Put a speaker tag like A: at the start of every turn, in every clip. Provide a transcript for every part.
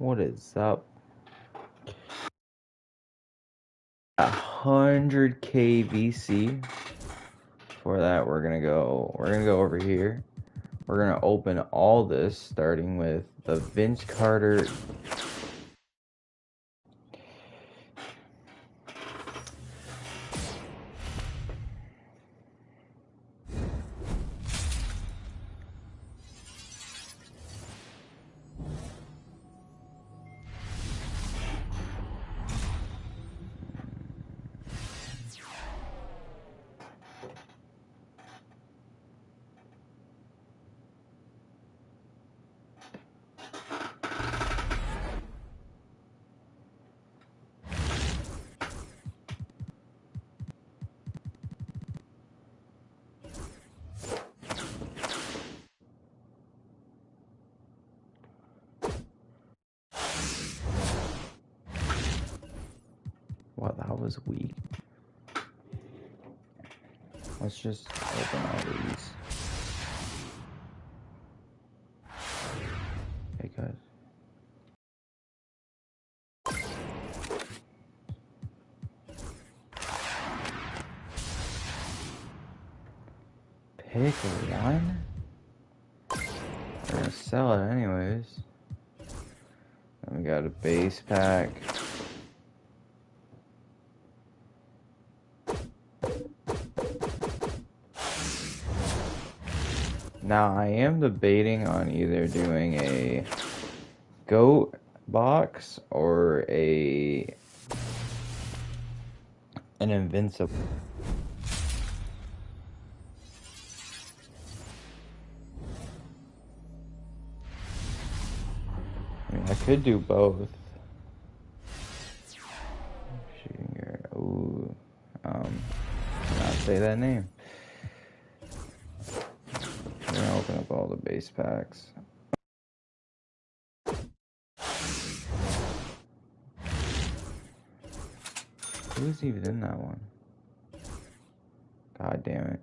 A: What is up? 100k VC. For that, we're gonna go over here. We're gonna open all this, starting with the Vince Carter. Wow, that was weak. Let's just open all these. Okay, guys. Pick one? We're gonna sell it anyways. And we got a base pack. Now, I am debating on either doing a GOAT box or an Invincible. I mean, I could do both. Shooting your, ooh, not say that name. We're gonna open up all the base packs. Who's even in that one? God damn it.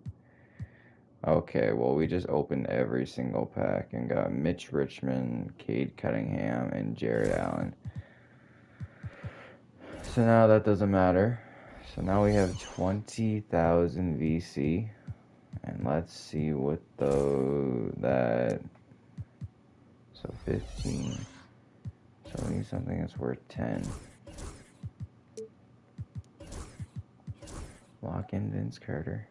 A: Okay, well, we just opened every single pack and got Mitch Richmond, Cade Cunningham, and Jared Allen. So now that doesn't matter. So now we have 20,000 VC. And let's see what that. So 15. So we need something that's worth 10. Lock in Vince Carter.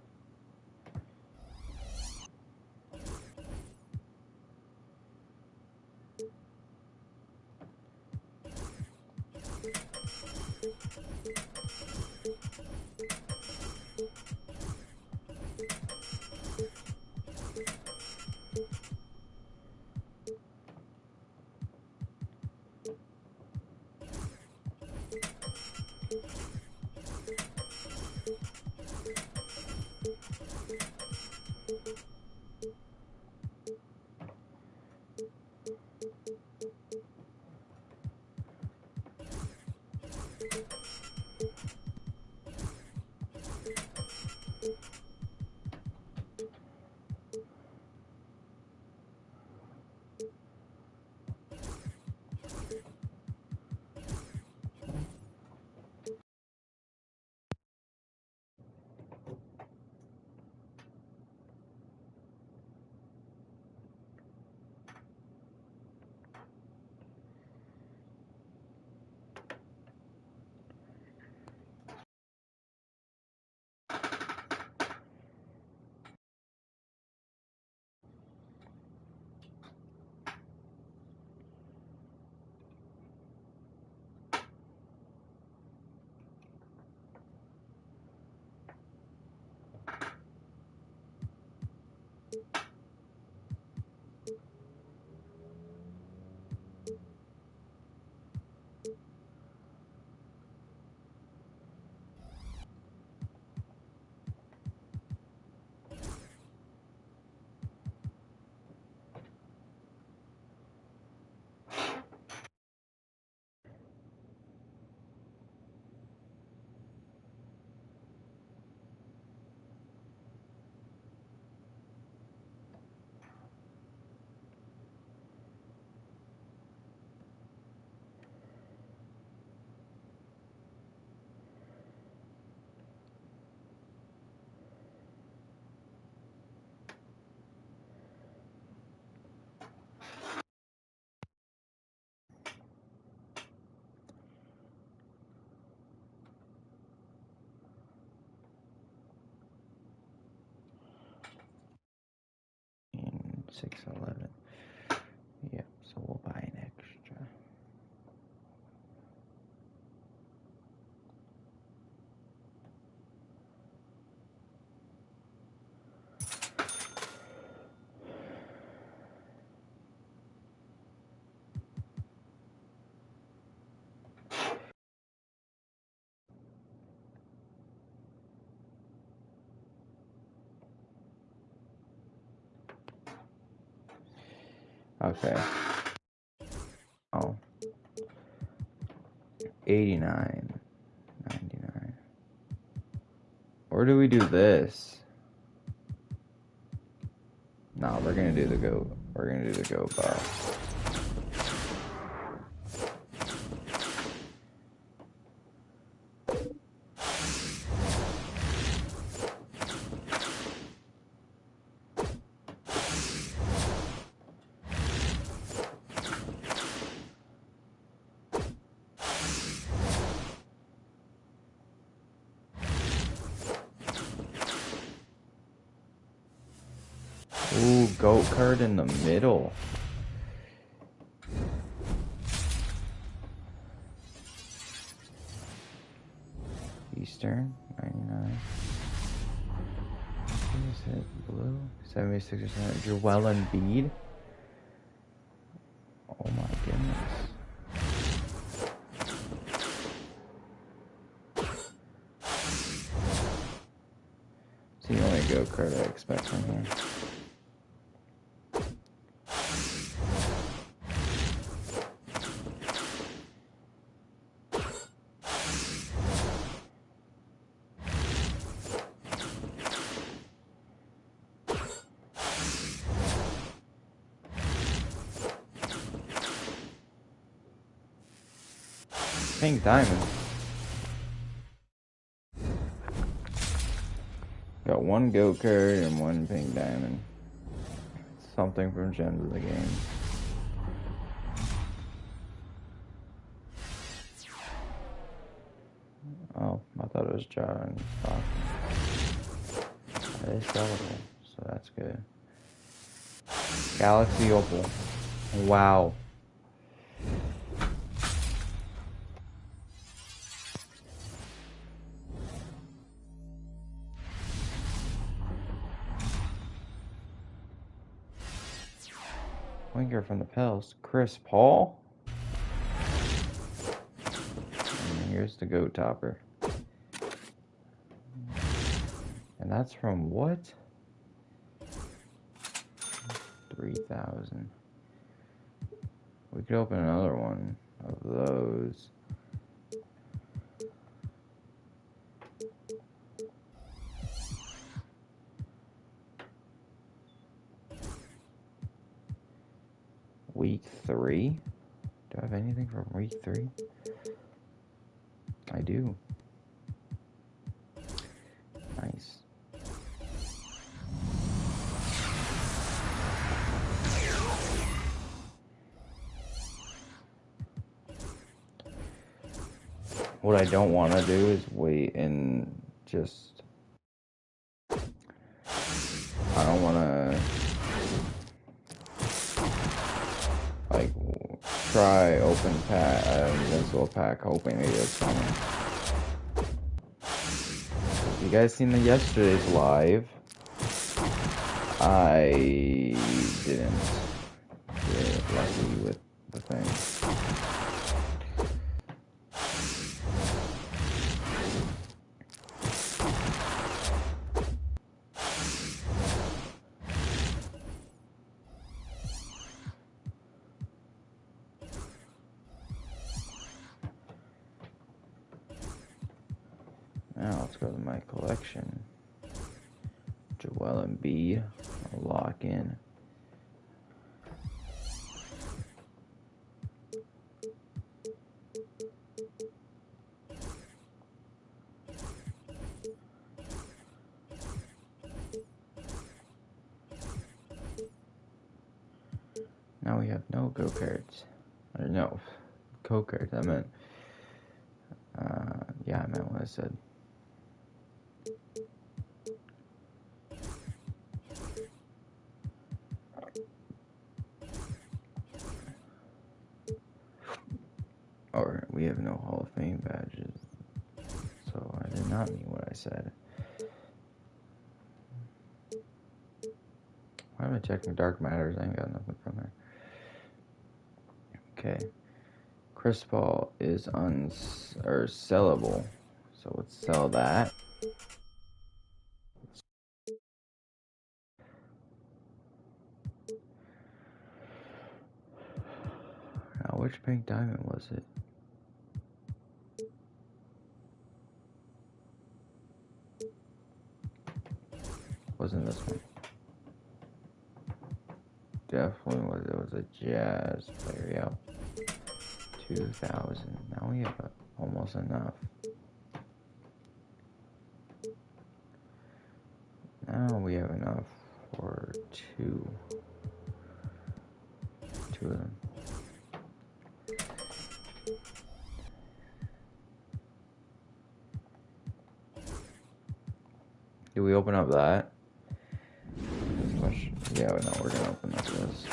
A: 611. Yep, so we'll buy an extra. Okay. Oh. 89. 99. Or do we do this? No, we're gonna do the goat. We're gonna do the goat boss. Ooh, goat card in the middle. Eastern, 99. What is it? Blue? 76 or 70. Joel Embiid? Oh my goodness. It's the only goat card I expect from here. Pink diamond. Got one goat card and one pink diamond. Something from Gems of the Game. Oh, I thought it was John Stockton. It is sellable, so that's good. Galaxy Opal. Wow. Winger from the Pels. Chris Paul. And here's the goat topper. And that's from what? 3,000. We could open another one of those. Week 3? Do I have anything from week 3? I do. Nice. What I don't want to do is wait and just... I don't want to... like, try open pack, Invincible pack, hoping maybe it's coming. You guys seen the yesterday's live? I didn't get lucky with the thing. Now let's go to my collection. Joel Embiid, I'll lock in. Now we have no go cards. Or no, go cards. I meant, yeah, I meant what I said. did not mean what I said. Why am I checking dark matters? I ain't got nothing from there. Okay. Chris Paul is sellable. So let's sell that. Now, which pink diamond was it? Wasn't this one? Definitely was. It was a Jazz player. Yep. 2,000. Now we have almost enough. Now we have enough for two of them. Do we open up that? Yeah, no, we're gonna open up this.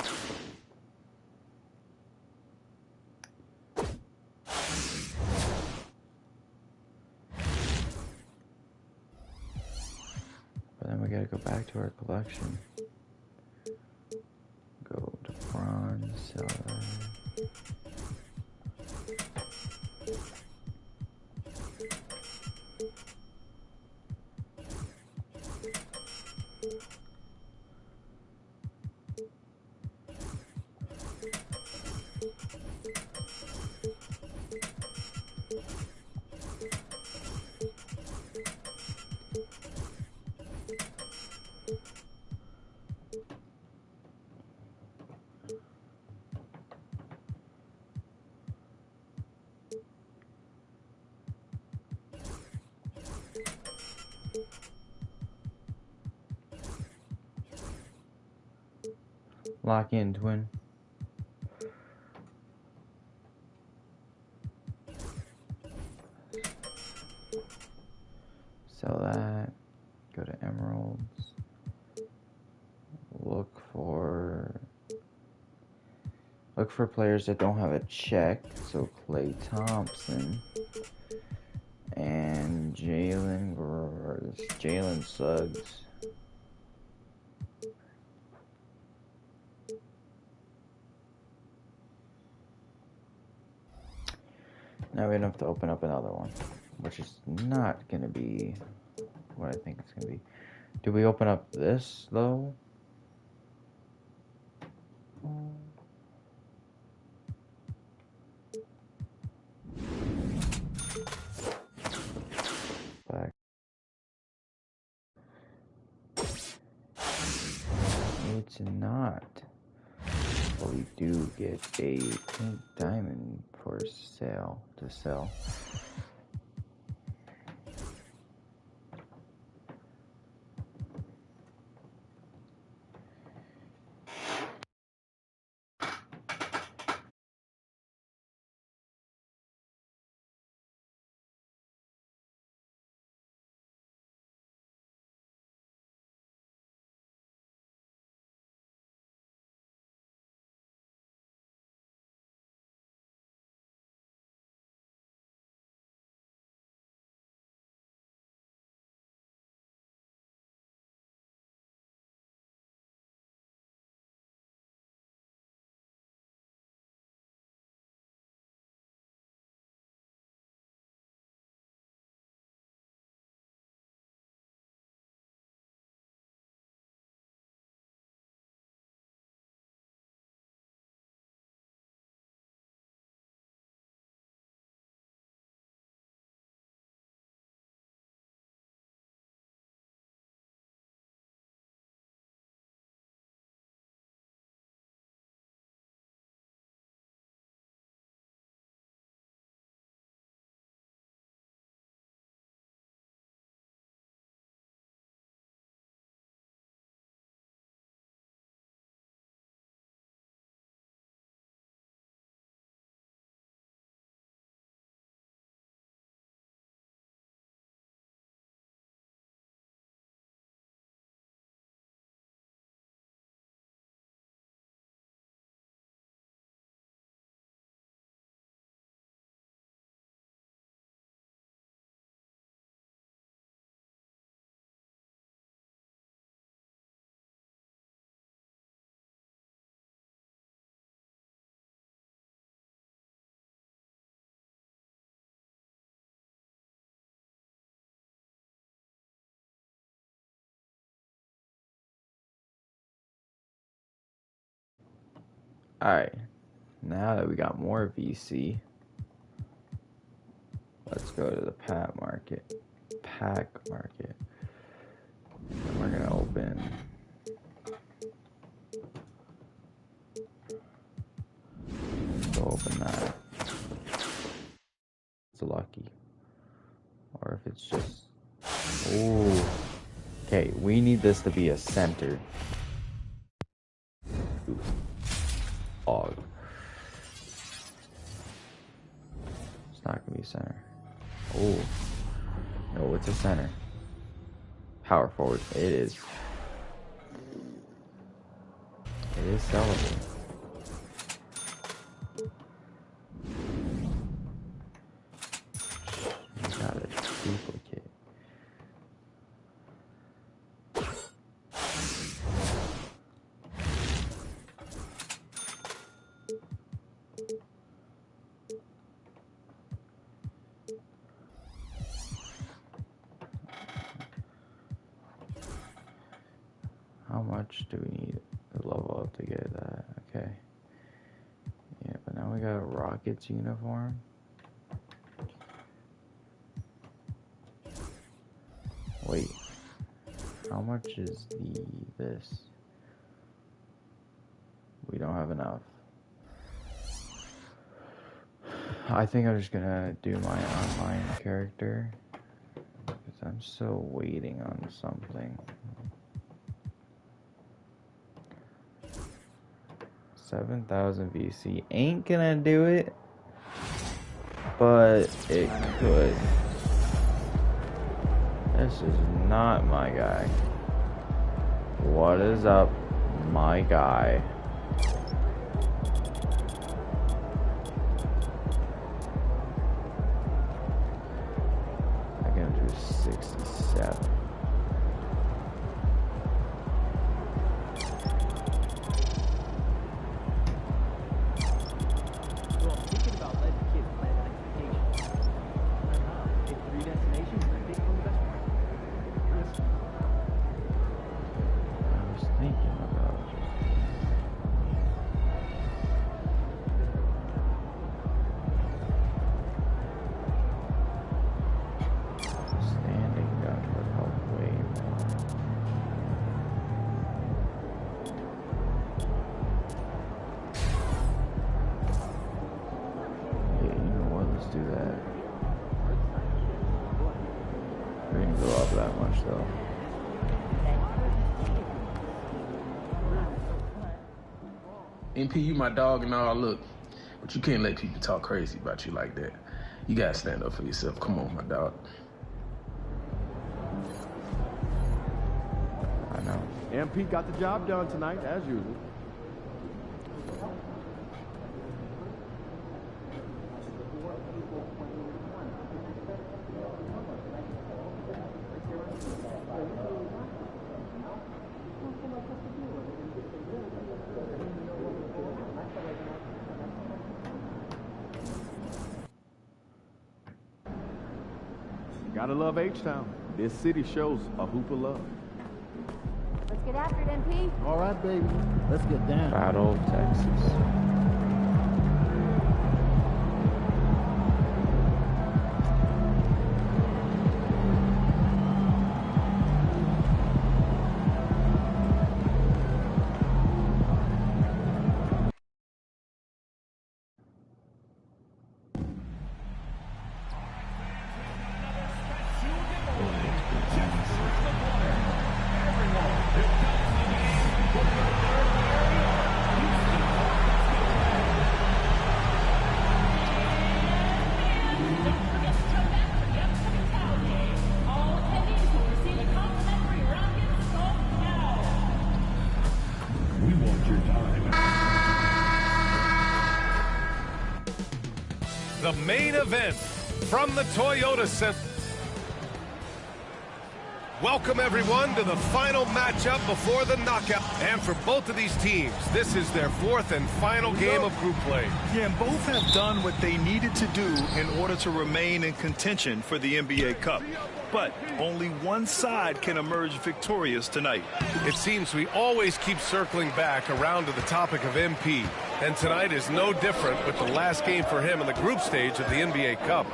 A: But then we gotta go back to our collection. Go to bronze, sell that. Lock in, twin. Sell that. Go to emeralds. Look for players that don't have a check. So Klay Thompson and Jalen Suggs. Now we have to open up another one, which is not going to be what I think it's going to be. Do we open up this, though? Back. It's not. But we do get a pink diamond for sale, to sell. Alright. Now that we got more VC, let's go to the pack market. And we're gonna open. Let's go open that. It's lucky. Or if it's just. Ooh. Okay, we need this to be a center. Ooh. Og. It's not gonna be a center. Oh. No, it's a center. Power forward. It is. It is sellable. You got a duplicate. How much do we need to level up to get that? Okay. Yeah, but now we got a Rockets uniform. Wait. How much is this? We don't have enough. I think I'm just gonna do my online character because I'm still waiting on something. 7,000 VC ain't gonna do it, but it could. This is not my guy. What is up, my guy? I can do 67.
B: MP, you my dog and all, look, but you can't let people talk crazy about you like that. You gotta stand up for yourself. Come on, my dog.
A: I know.
C: MP got the job done tonight, as usual. Gotta love H-Town. This city shows a hoop of love.
D: Let's get after it, MP.
E: All right, baby. Let's get down.
A: Battle of Texas.
F: The main event from the Toyota Center. Welcome, everyone, to the final matchup before the knockout. And for both of these teams, this is their fourth and final game of group play.
G: Yeah, and both have done what they needed to do in order to remain in contention for the NBA Cup. But only one side can emerge victorious tonight.
F: It seems we always keep circling back around to the topic of MP. And tonight is no different with the last game for him in the group stage of the NBA Cup.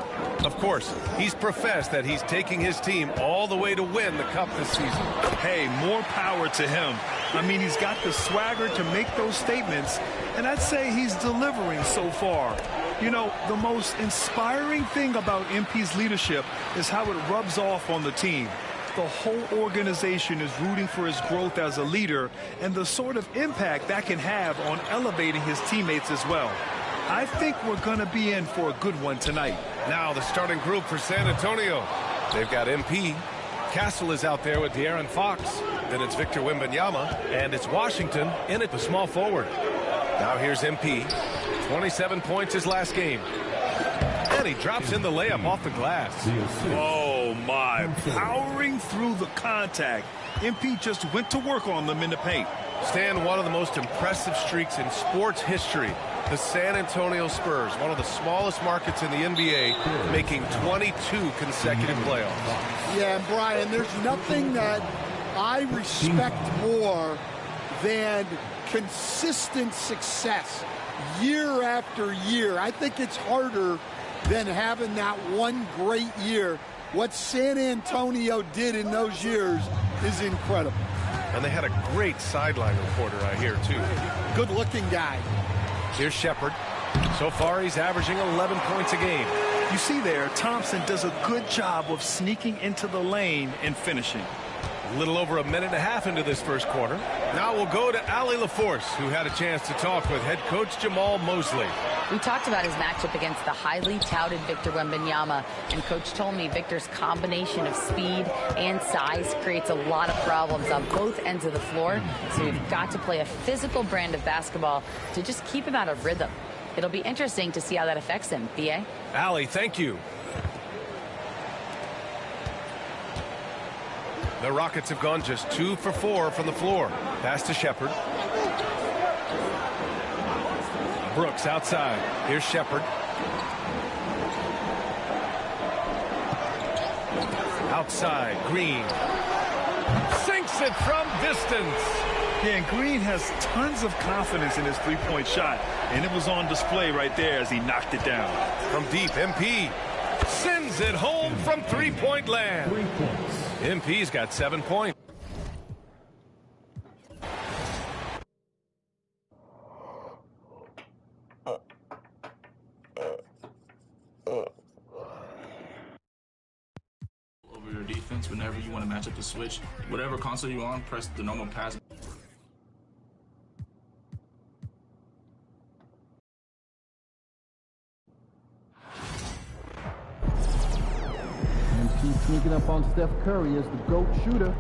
F: Of course, he's professed that he's taking his team all the way to win the Cup this season.
G: Hey, more power to him. I mean, he's got the swagger to make those statements, and I'd say he's delivering so far. You know, the most inspiring thing about MP's leadership is how it rubs off on the team. The whole organization is rooting for his growth as a leader and the sort of impact that can have on elevating his teammates as well. I think we're going to be in for a good one tonight.
F: Now the starting group for San Antonio. They've got MP. Castle is out there with De'Aaron Fox. Then it's Victor Wembanyama. And it's Washington in at the small forward. Now here's MP. 27 points his last game. And he drops in the layup off the glass.
G: Oh, my. Powering through the contact. MP just went to work on them in the paint.
F: Stan, one of the most impressive streaks in sports history. The San Antonio Spurs, one of the smallest markets in the NBA, making 22 consecutive playoffs.
H: Yeah, and Brian, there's nothing that I respect more than consistent success year after year. I think it's harder than having that one great year. What San Antonio did in those years is incredible.
F: And they had a great sideline reporter, I hear, too.
H: Good-looking guy.
F: Here's Shepherd. So far, he's averaging 11 points a game.
G: You see there, Thompson does a good job of sneaking into the lane and finishing.
F: A little over a minute and a half into this first quarter. Now we'll go to Allie LaForce, who had a chance to talk with head coach Jamal Mosley.
I: We talked about his matchup against the highly touted Victor Wembanyama, and Coach told me Victor's combination of speed and size creates a lot of problems on both ends of the floor, so we've got to play a physical brand of basketball to just keep him out of rhythm. It'll be interesting to see how that affects him. B.A.?
F: Allie, thank you. The Rockets have gone just 2 for 4 from the floor. Pass to Shepherd. Brooks outside. Here's Shepherd. Outside, Green. Sinks it from distance.
G: Yeah, and Green has tons of confidence in his three-point shot, and it was on display right there as he knocked it down.
F: From deep, MP sends it home from three-point land.
E: 3 points.
F: MP's got 7 points.
J: Over your defense whenever you want to match up the switch. Whatever console you're on, press the normal pass.
E: MP sneaking up on Steph Curry as the GOAT shooter.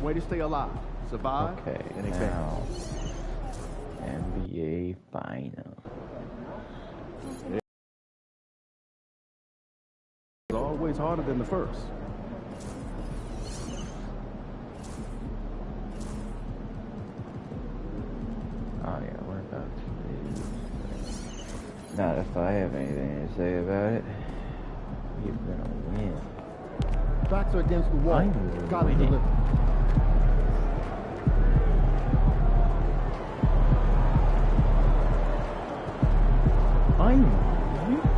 C: Way to stay alive, survive,
A: Okay,
C: and
A: now
C: advance.
A: NBA Final.
C: It's always harder than the first.
A: Oh yeah, we're about to lose. Not if I have anything to say about it. You're gonna win.
E: Backs are against the wall.
A: I'm
E: Gotta
A: winning.
E: deliver.
A: I'm winning.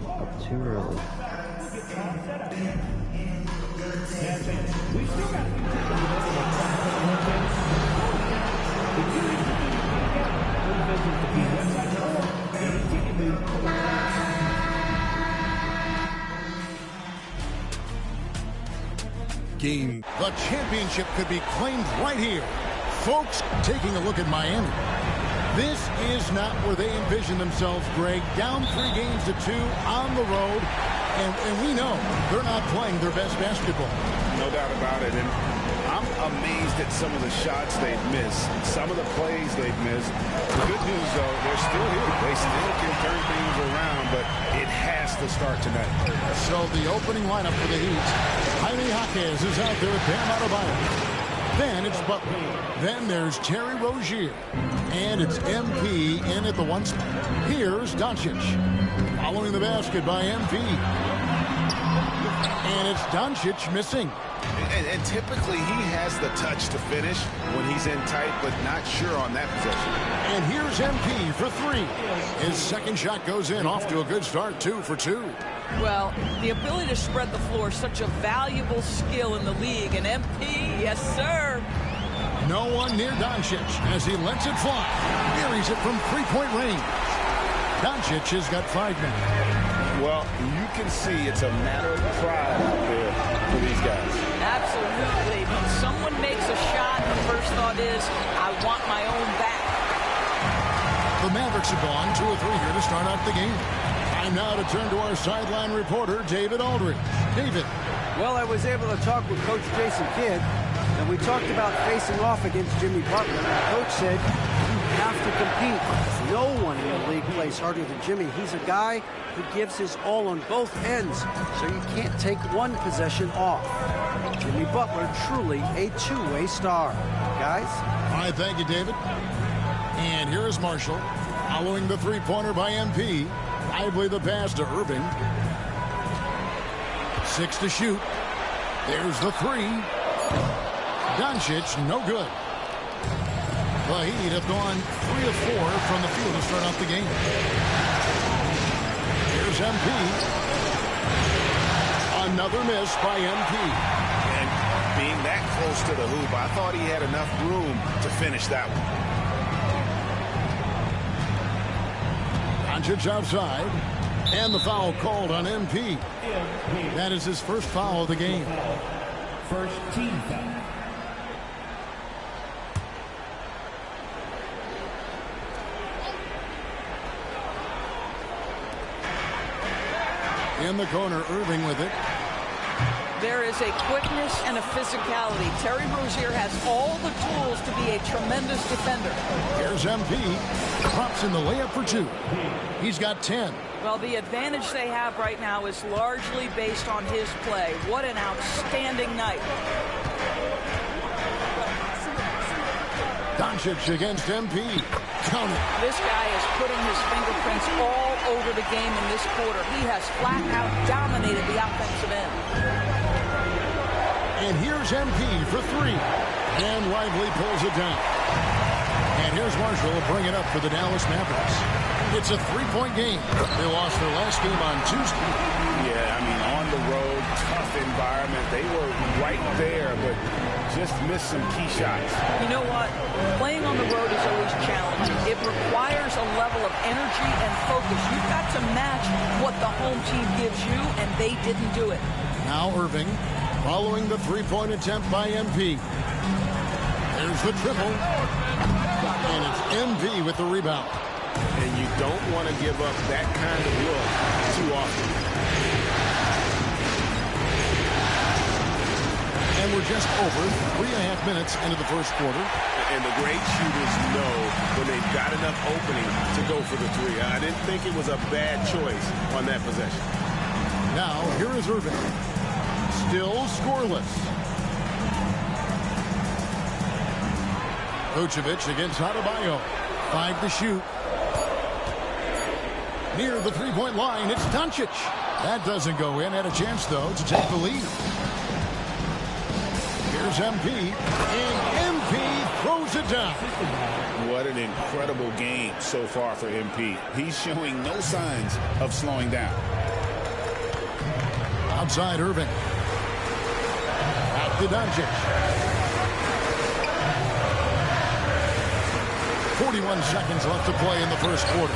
A: Up too early.
K: Game. The championship could be claimed right here. Folks, taking a look at Miami. This is not where they envision themselves, Greg. Down 3 games to 2 on the road. And we know they're not playing their best basketball.
L: No doubt about it. And amazed at some of the shots they've missed, some of the plays they've missed. The good news, though, they're still here. They still can turn things around, but it has to start tonight.
K: So the opening lineup for the Heat. Jaime Jaquez is out there with Bam Adebayo. Then it's Butler. Then there's Terry Rozier. And it's MP in at the one spot. Here's Doncic. Following the basket by MP. And it's Doncic missing.
L: And typically he has the touch to finish when he's in tight, but not sure on that possession.
K: And here's MP for three. His second shot goes in, off to a good start, 2 for 2.
M: Well, the ability to spread the floor is such a valuable skill in the league. And MP, yes, sir.
K: No one near Doncic as he lets it fly. Buries it from three-point range. Doncic has got 5 now.
L: Well, you can see it's a matter of pride out there for these guys.
M: Absolutely. When someone makes a shot, the first thought is, I want my own back.
K: The Mavericks have gone 2 or 3 here to start out the game. Time now to turn to our sideline reporter, David Aldridge. David.
N: Well, I was able to talk with Coach Jason Kidd, and we talked about facing off against Jimmy Butler. The coach said, you have to compete. No one in the league plays harder than Jimmy. He's a guy who gives his all on both ends, so you can't take one possession off. Jimmy Butler, truly a two-way star. Guys?
K: All right, thank you, David. And here is Marshall, following the three-pointer by MP. Lively the pass to Irving. 6 to shoot. There's the 3. Doncic, no good. The Heat have gone 3 of 4 from the field to start off the game. Here's MP. Another miss by MP.
L: And being that close to the hoop, I thought he had enough room to finish that one.
K: Doncic outside, and the foul called on MP. That is his first foul of the game.
O: First team foul.
K: In the corner, Irving with it.
M: There is a quickness and a physicality. Terry Rozier has all the tools to be a tremendous defender.
K: Here's MP. Drops in the layup for 2. He's got 10.
M: Well, the advantage they have right now is largely based on his play. What an outstanding night.
K: Doncic against MP. Count it.
M: This guy is putting his fingerprints all over the game in this quarter. He has flat out dominated the offensive end.
K: And here's MP for 3. And Lively pulls it down. And here's Marshall to bring it up for the Dallas Mavericks. It's a 3-point game. They lost their last game on Tuesday.
L: Yeah, I mean, on the road, tough environment. They were right there, but just missed some key shots.
M: You know what? Playing on the road is always challenging. It requires a level of energy and focus. You've got to match what the home team gives you, and they didn't do it.
K: Now Irving, following the 3-point attempt by MP. There's the triple. And it's MP with the rebound.
L: And you don't want to give up that kind of look too often.
K: And we're just over 3.5 minutes into the first quarter.
L: And the great shooters know when they've got enough opening to go for the 3. I didn't think it was a bad choice on that possession.
K: Now, here is Irving. Still scoreless. Vucevic against Adebayo. 5 to shoot. Near the 3-point line, it's Doncic. That doesn't go in. Had a chance, though, to take the lead. Here's MP. And MP throws it down.
L: What an incredible game so far for MP. He's showing no signs of slowing down.
K: Outside Irving. Back to Doncic. 41 seconds left to play in the first quarter.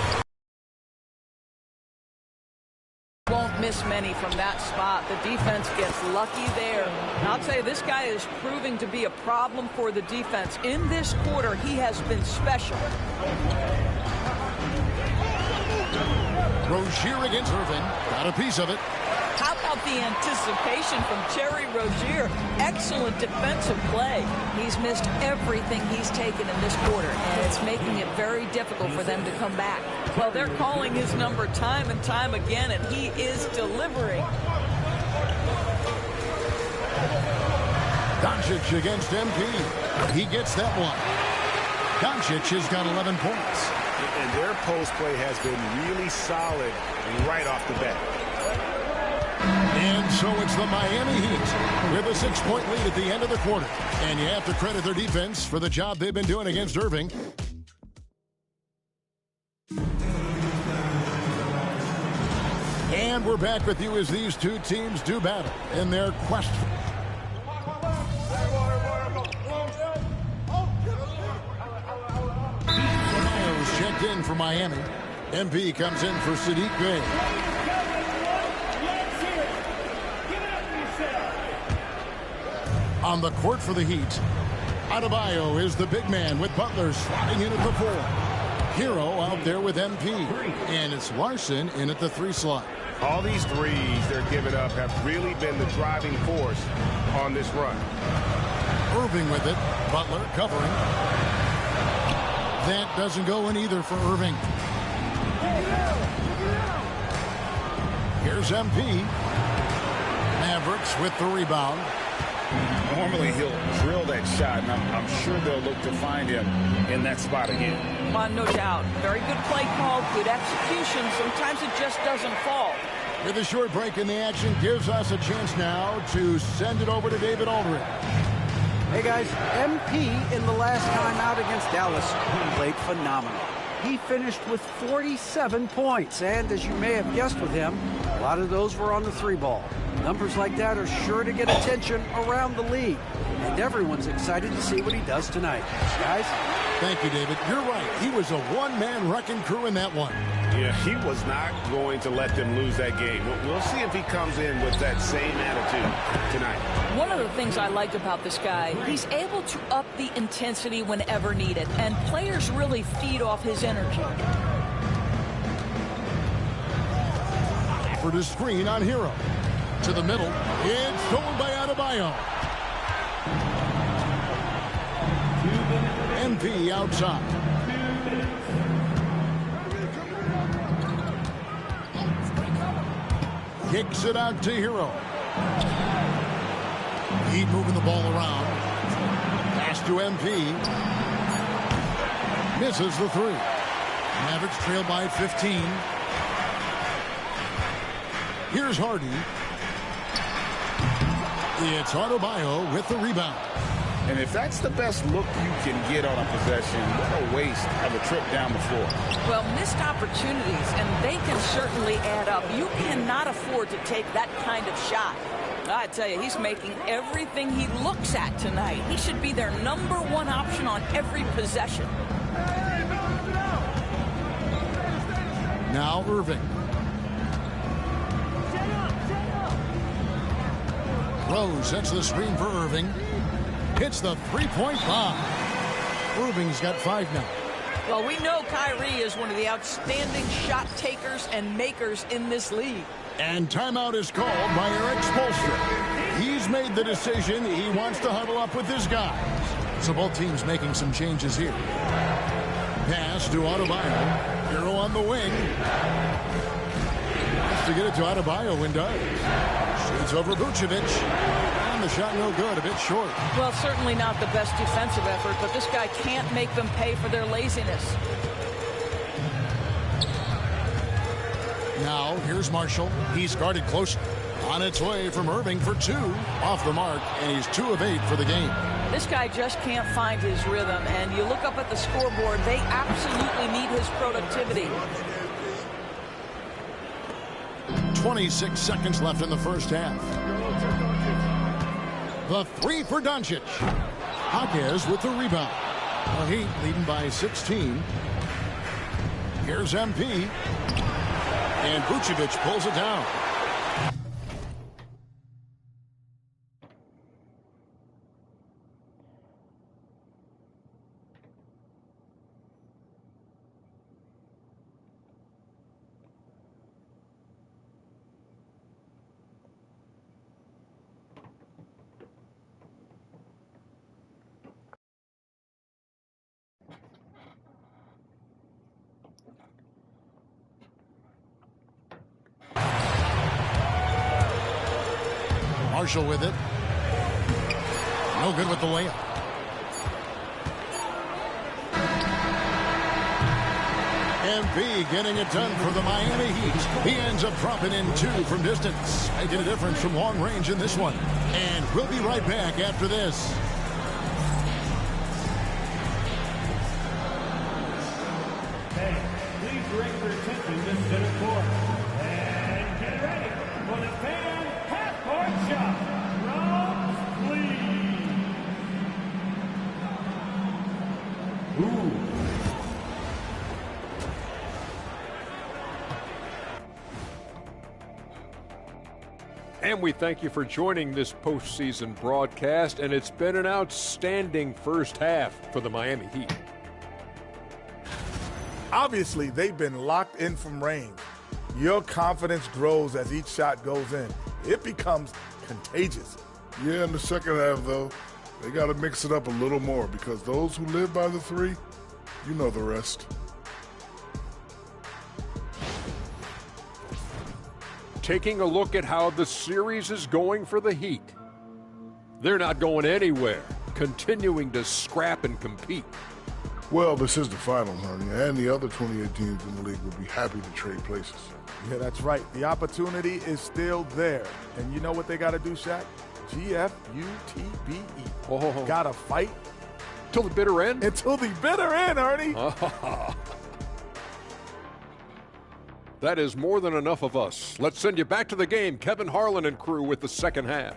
M: Won't miss many from that spot. The defense gets lucky there. And I'll tell you, this guy is proving to be a problem for the defense. In this quarter, he has been special.
K: Rozier against Irving. Got a piece of it.
M: How about about the anticipation from Terry Rozier? Excellent defensive play. He's missed everything he's taken in this quarter, and it's making it very difficult for them to come back. Well, they're calling his number time and time again, and he is delivering.
K: Doncic against MP. He gets that one. Doncic has got 11 points.
L: And their post play has been really solid right off the bat.
K: And so it's the Miami Heat with a 6-point lead at the end of the quarter. And you have to credit their defense for the job they've been doing against Irving. And we're back with you as these two teams do battle in their quest. Samayo's checked in for Miami. MP comes in for Sadiq Bey. On the court for the Heat, Adebayo is the big man with Butler slotting in at the 4. Hero out there with MP. And it's Larson in at the 3 slot.
L: All these threes they're giving up have really been the driving force on this run.
K: Irving with it. Butler covering. That doesn't go in either for Irving. Here's MP. Mavericks with the rebound.
L: Normally he'll drill that shot, and I'm sure they'll look to find him in that spot again.
M: No doubt. Very good play call, good execution. Sometimes it just doesn't fall.
K: With a short break in the action, gives us a chance now to send it over to David Aldridge.
N: Hey guys, MP in the last time out against Dallas played phenomenal. He finished with 47 points, and as you may have guessed with him, a lot of those were on the 3-ball. Numbers like that are sure to get attention around the league, and everyone's excited to see what he does tonight. Guys?
K: Thank you, David. You're right. He was a one-man wrecking crew in that one.
L: Yeah, he was not going to let them lose that game. We'll see if he comes in with that same attitude tonight.
M: One of the things I like about this guy, he's able to up the intensity whenever needed, and players really feed off his energy.
K: For the screen on Hero. To the middle. It's stolen by Adebayo. MP outside. Kicks it out to Hero. Heat moving the ball around. Pass to MP. Misses the 3. Mavericks trail by 15. Here's Hardy. It's Adebayo with the rebound.
L: And if that's the best look you can get on a possession, what a waste of a trip down the floor.
M: Well, missed opportunities, and they can certainly add up. You cannot afford to take that kind of shot. I tell you, he's making everything he looks at tonight. He should be their #1 option on every possession.
K: Now Irving. Rose sets the screen for Irving. Hits the 3-point bomb. Irving's got 5 now.
M: Well, we know Kyrie is one of the outstanding shot takers and makers in this league.
K: And timeout is called by Eric Spoelstra. He's made the decision he wants to huddle up with his guys. So both teams making some changes here. Pass to Adebayo. Hero on the wing. Has to get it to Adebayo and does. Shoots over Vucevic. And the shot no good, a bit short.
M: Well, certainly not the best defensive effort, but this guy can't make them pay for their laziness.
K: Now, here's Marshall. He's guarded close. On its way from Irving for 2. Off the mark, and he's 2 of 8 for the game.
M: This guy just can't find his rhythm, and you look up at the scoreboard, they absolutely need his productivity.
K: 26 seconds left in the first half. The 3 for Doncic. Jaquez with the rebound. The Heat leading by 16. Here's MP. And Vucevic pulls it down. Marshall with it. No good with the layup. MP getting it done for the Miami Heat. He ends up dropping in 2 from distance, making a difference from long range in this one. And we'll be right back after this.
O: Hey, please direct your attention to center court. And get ready for the fan half-court shot. Drums, please. Ooh.
P: And we thank you for joining this postseason broadcast, and it's been an outstanding first half for the Miami Heat.
Q: Obviously, they've been locked in from range. Your confidence grows as each shot goes in. It becomes contagious.
R: Yeah, in the second half, though, they got to mix it up a little more because those who live by the 3, you know the rest.
P: Taking a look at how the series is going for the Heat. They're not going anywhere, continuing to scrap and compete.
R: Well, this is the finals, honey, and the other 28 teams in the league would be happy to trade places.
Q: Yeah, that's right. The opportunity is still there. And you know what they got to do, Shaq? GFUTBE.
P: Oh.
Q: Got to fight.
P: Till the bitter end?
Q: Until the bitter end, Ernie.
P: That is more than enough of us. Let's send you back to the game. Kevin Harlan and crew with the second half.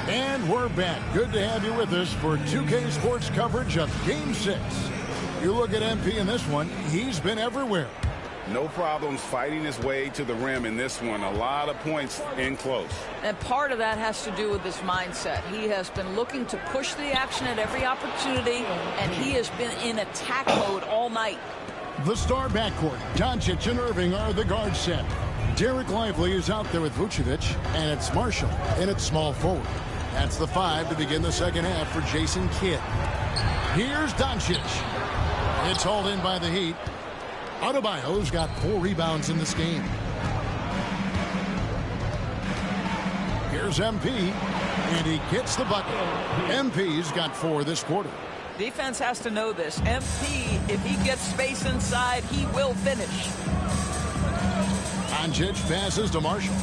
K: And we're back. Good to have you with us for 2K Sports coverage of Game 6. You look at MP in this one, he's been everywhere.
L: No problems fighting his way to the rim in this one. A lot of points in close.
M: And part of that has to do with his mindset. He has been looking to push the action at every opportunity, and he has been in attack mode all night.
K: The star backcourt, Doncic and Irving are the guard set. Derek Lively is out there with Vucevic, and it's Marshall in at small forward. That's the 5 to begin the second half for Jason Kidd. Here's Doncic. It's hauled in by the Heat. Adebayo's got 4 rebounds in this game. Here's MP, and he gets the bucket. MP's got 4 this quarter.
M: Defense has to know this. MP, if he gets space inside, he will finish.
K: Doncic passes to Marshall.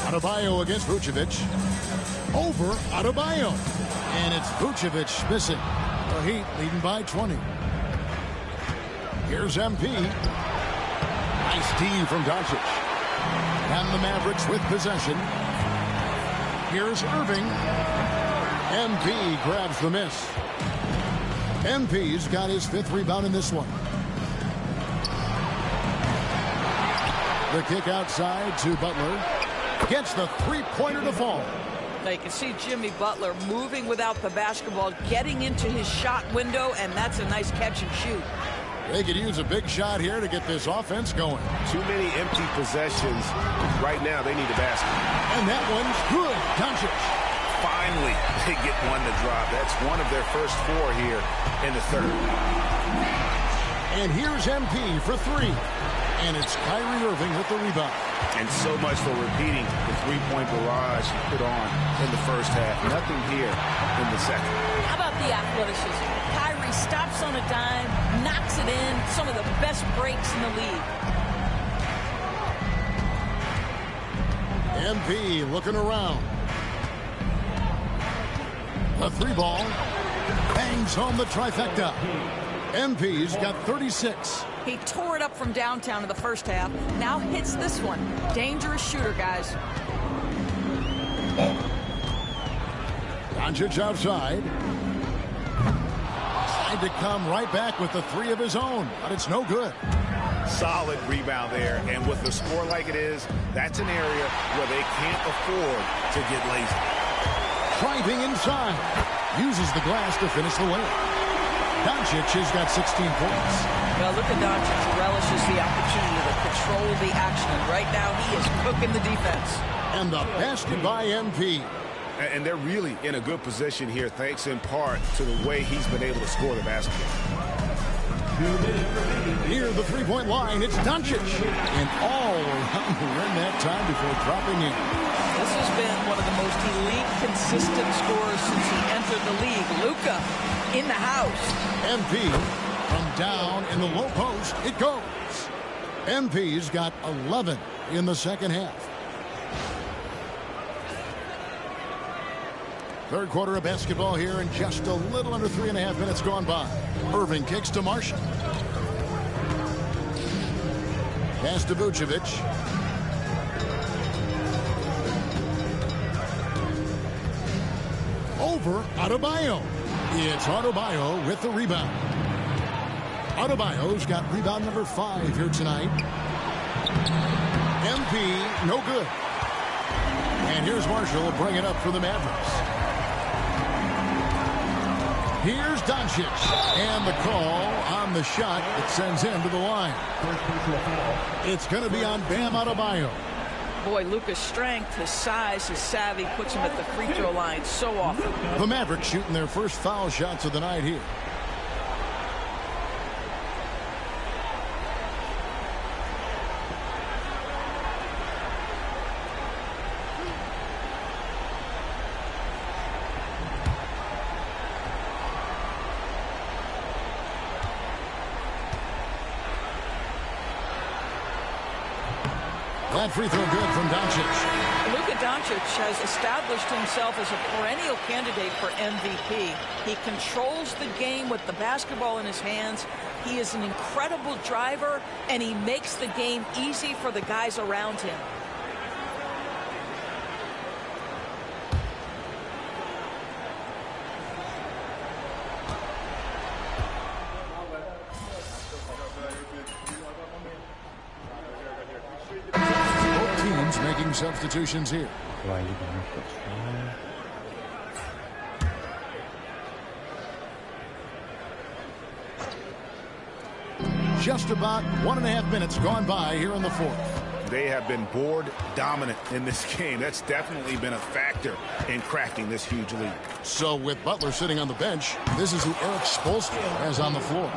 K: Adebayo against Vucevic. Over Adebayo. And it's Vucevic missing. The Heat leading by 20. Here's MP. Nice team from Doncic. And the Mavericks with possession. Here's Irving. MP grabs the miss. MP's got his 5th rebound in this one. The kick outside to Butler. Gets the 3-pointer to fall.
M: Now you can see Jimmy Butler moving without the basketball, getting into his shot window, and that's a nice catch and shoot.
K: They could use a big shot here to get this offense going.
L: Too many empty possessions. Right now, they need a basket.
K: And that one's good. Doncic.
L: Finally, they get one to drop. That's one of their first 4 here in the third.
K: And here's MP for 3. And it's Kyrie Irving with the rebound.
L: And so much for repeating the 3-point barrage put on in the first half. Nothing here in the second.
M: How about the athleticism? Kyrie stops on a dime, knocks it in. Some of the best breaks in the league.
K: MP looking around. The 3-ball bangs home the trifecta. MP's got 36.
M: He tore it up from downtown in the first half. Now hits this one. Dangerous shooter, guys.
K: Doncic outside. Tried to come right back with the 3 of his own, but it's no good.
L: Solid rebound there, and with the score like it is, that's an area where they can't afford to get lazy.
K: Driving inside. Uses the glass to finish the layup. Doncic has got 16 points.
M: Well, Luka Doncic relishes the opportunity to control the action. And right now, he is cooking the defense.
K: And the basket by MP.
L: And they're really in a good position here, thanks in part to the way he's been able to score the basketball.
K: Near the three-point line, it's Doncic. And all around the rim that time before dropping in.
M: This has been one of the most elite, consistent scorers since he entered the league. Luka in the house.
K: MP from down in the low post. It goes. MP's got 11 in the second half. Third quarter of basketball here, and just a little under 3.5 minutes gone by. Irving kicks to Marshall. Pass to Vucevic. Over Adebayo. It's Adebayo with the rebound. Adebayo's got rebound number 5 here tonight. MP, no good. And here's Marshall bring it up for the Mavericks. Here's Doncic, and the call on the shot that sends him to the line. It's going to be on Bam Adebayo.
M: Boy, Luka's strength, his size, his savvy puts him at the free throw line so often.
K: The Mavericks shooting their first foul shots of the night here. That free throw good from Doncic.
M: Luka Doncic has established himself as a perennial candidate for MVP. He controls the game with the basketball in his hands. He is an incredible driver, and he makes the game easy for the guys around him.
K: Making substitutions here. Just about 1.5 minutes gone by here in the fourth.
L: They have been board dominant in this game. That's definitely been a factor in cracking this huge lead.
K: So with Butler sitting on the bench, this is who Eric Spoelstra has on the floor.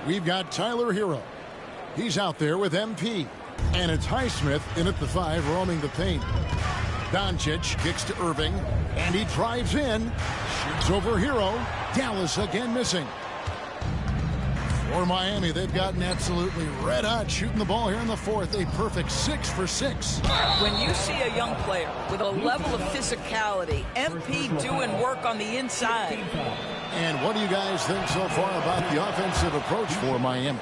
K: We've got Tyler Hero. He's out there with MP. And it's Highsmith in at the 5, roaming the paint. Doncic kicks to Irving, and he drives in. Shoots over Hero. Dallas again missing. For Miami, they've gotten absolutely red hot shooting the ball here in the fourth. A perfect 6 for 6.
M: When you see a young player with a level of physicality, MP doing work on the inside.
K: And what do you guys think so far about the offensive approach for Miami?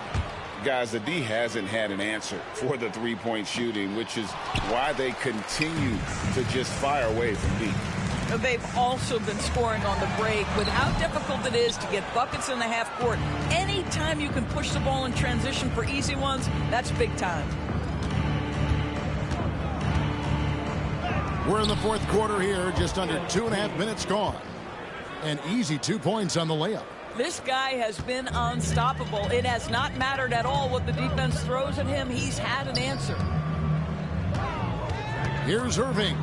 L: Guys, the D hasn't had an answer for the three-point shooting, which is why they continue to just fire away from deep.
M: They've also been scoring on the break with how difficult it is to get buckets in the half court. Anytime you can push the ball in transition for easy ones, that's big time.
K: We're in the fourth quarter here, just under 2.5 minutes gone. An easy 2 points on the layup.
M: This guy has been unstoppable. It has not mattered at all what the defense throws at him. He's had an answer.
K: Here's Irving.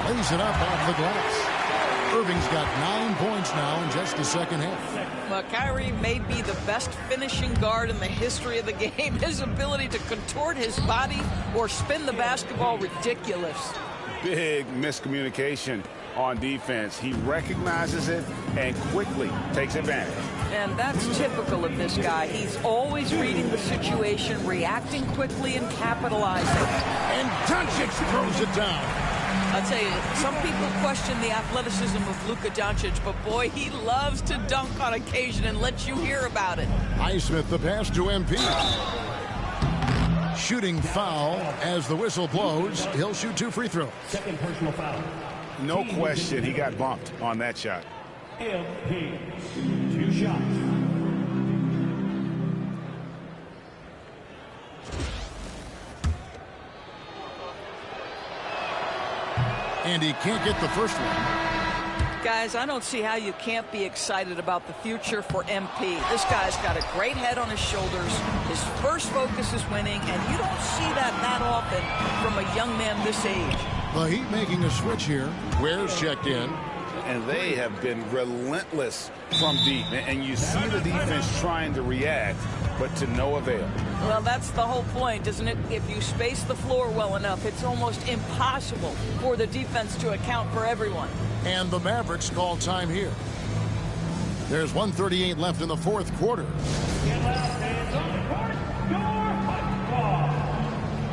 K: Lays it up off the glass. Irving's got 9 points now in just the second half.
M: Well, Kyrie may be the best finishing guard in the history of the game. His ability to contort his body or spin the basketball, ridiculous.
L: Big miscommunication on defense. He recognizes it and quickly takes advantage.
M: And that's typical of this guy. He's always reading the situation, reacting quickly, and capitalizing.
K: And Doncic throws it down.
M: I'll tell you, some people question the athleticism of Luka Doncic, but boy, he loves to dunk on occasion and let you hear about it.
K: Highsmith the pass to MP. Shooting foul as the whistle blows. He'll shoot 2 free throws.
O: Second personal foul.
L: No question he got bumped on that shot.
O: MP, 2 shots.
K: And he can't get the first one.
M: Guys, I don't see how you can't be excited about the future for MP. This guy's got a great head on his shoulders. His first focus is winning, and you don't see that often from a young man this age.
K: The Heat making a switch here. Ware's checked in.
L: And they have been relentless from deep. And you see the defense trying to react, but to no avail.
M: Well, that's the whole point, isn't it? If you space the floor well enough, it's almost impossible for the defense to account for everyone.
K: And the Mavericks call time here. There's 1:38 left in the fourth quarter.
O: Get loud, fans on the court. Your hot ball.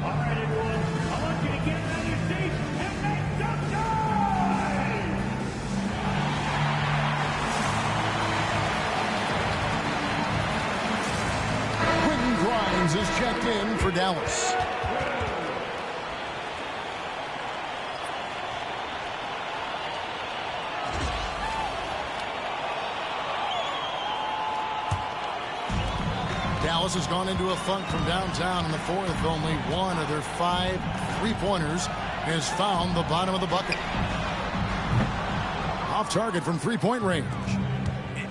O: All right, everyone. I want you to get on your seats and make some noise.
K: Quentin Grimes is checked in for Dallas. Dallas has gone into a funk from downtown in the fourth. Only one of their 5 3-pointers has found the bottom of the bucket. Off target from 3-point range.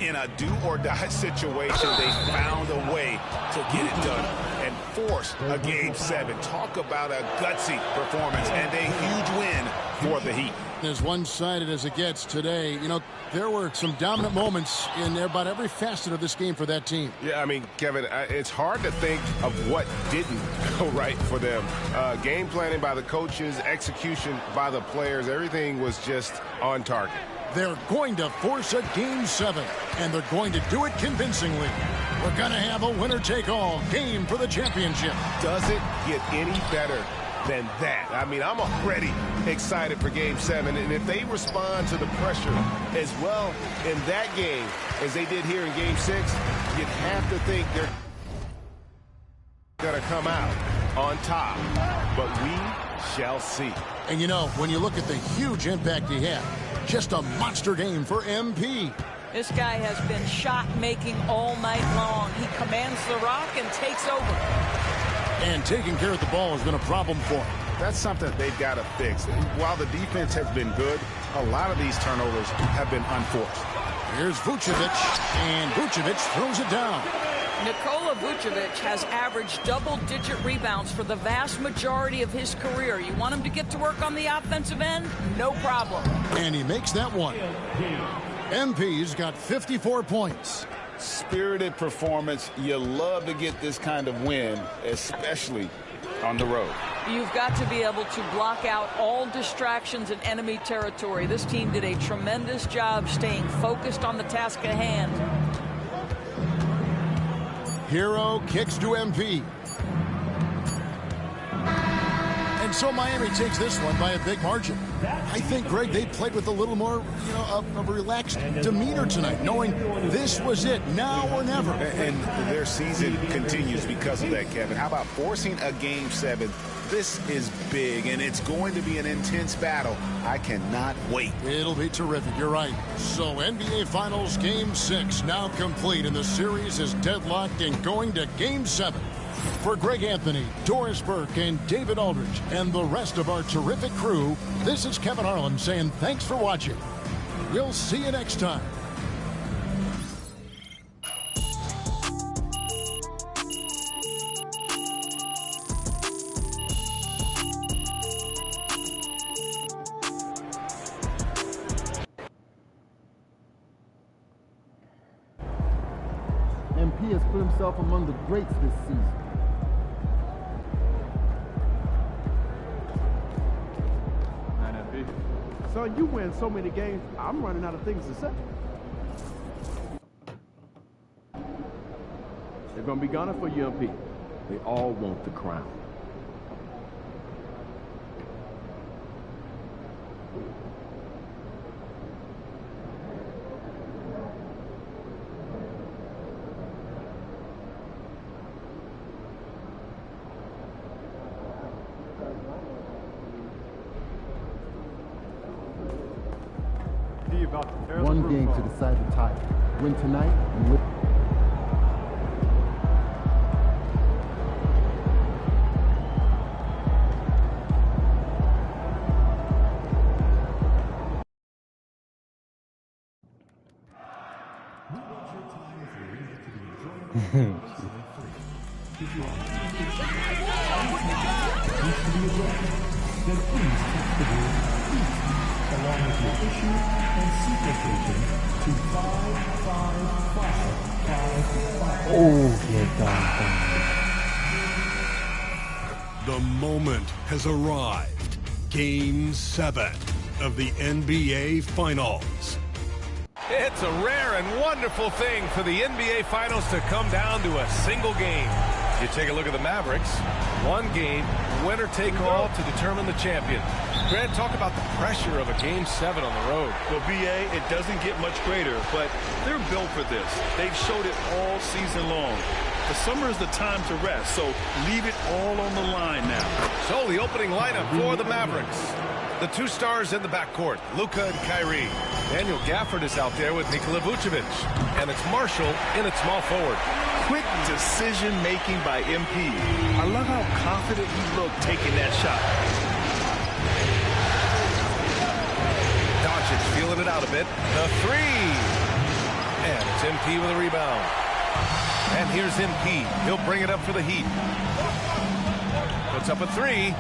L: In a do-or-die situation, they found a way to get it done and force a Game 7. Talk about a gutsy performance and a huge win for the Heat.
K: As one-sided as it gets today, you know, there were some dominant moments in about every facet of this game for that team.
F: Yeah, I mean, Kevin, it's hard to think of what didn't go right for them. Game planning by the coaches, execution by the players, everything was just on target.
K: They're going to force a Game 7, and they're going to do it convincingly. We're going to have a winner-take-all game for the championship.
F: Does it get any better than that? I mean, I'm already excited for Game 7, and if they respond to the pressure as well in that game as they did here in Game 6, you'd have to think they're going to come out on top, but we shall see.
K: And you know, when you look at the huge impact he had, just a monster game for MP.
M: This guy has been shot-making all night long. He commands the rock and takes over.
K: And taking care of the ball has been a problem for him.
L: That's something they've got to fix. While the defense has been good, a lot of these turnovers have been unforced.
K: Here's Vucevic, and Vucevic throws it down.
M: Nikola Vucevic has averaged double-digit rebounds for the vast majority of his career. You want him to get to work on the offensive end? No problem.
K: And he makes that one. MP's got 54 points.
L: Spirited performance. You love to get this kind of win, especially on the road.
M: You've got to be able to block out all distractions in enemy territory. This team did a tremendous job staying focused on the task at hand.
K: Hero kicks to MP. And so Miami takes this one by a big margin. I think, Greg, they played with a little more, you know, of a relaxed demeanor tonight, knowing this was it, now or never.
L: And their season continues because of that, Kevin. How about forcing a Game 7? This is big, and it's going to be an intense battle. I cannot wait.
K: It'll be terrific. You're right. So NBA Finals Game 6 now complete, and the series is deadlocked and going to Game 7. For Greg Anthony, Doris Burke, and David Aldridge, and the rest of our terrific crew, this is Kevin Harlan saying thanks for watching. We'll see you next time.
E: MP has put himself among the greats this season.
C: Son, you win so many games, I'm running out of things to say. They're going to be gunning for you, MP. They all want the crown.
E: One game to decide the title. Win tonight and live.
O: Along with your issue and seat location to 55555.
S: Oh, get done.
F: The moment has arrived. Game 7 of the NBA Finals. It's a rare and wonderful thing for the NBA Finals to come down to a single game. You take a look at the Mavericks. One game, winner take all to determine the champion. Grant, talk about the pressure of a Game 7 on the road.
G: Well, BA, it doesn't get much greater, but they're built for this. They've showed it all season long. The summer is the time to rest, so leave it all on the line now.
F: So the opening lineup for the Mavericks. The two stars in the backcourt, Luka and Kyrie. Daniel Gafford is out there with Nikola Vucevic. And it's Marshall in at small forward.
G: Quick decision-making by MP. I love how confident he looked taking that shot.
F: Doncic feeling it out a bit. The three. And it's MP with a rebound. And here's MP. He'll bring it up for the Heat. Puts up a three.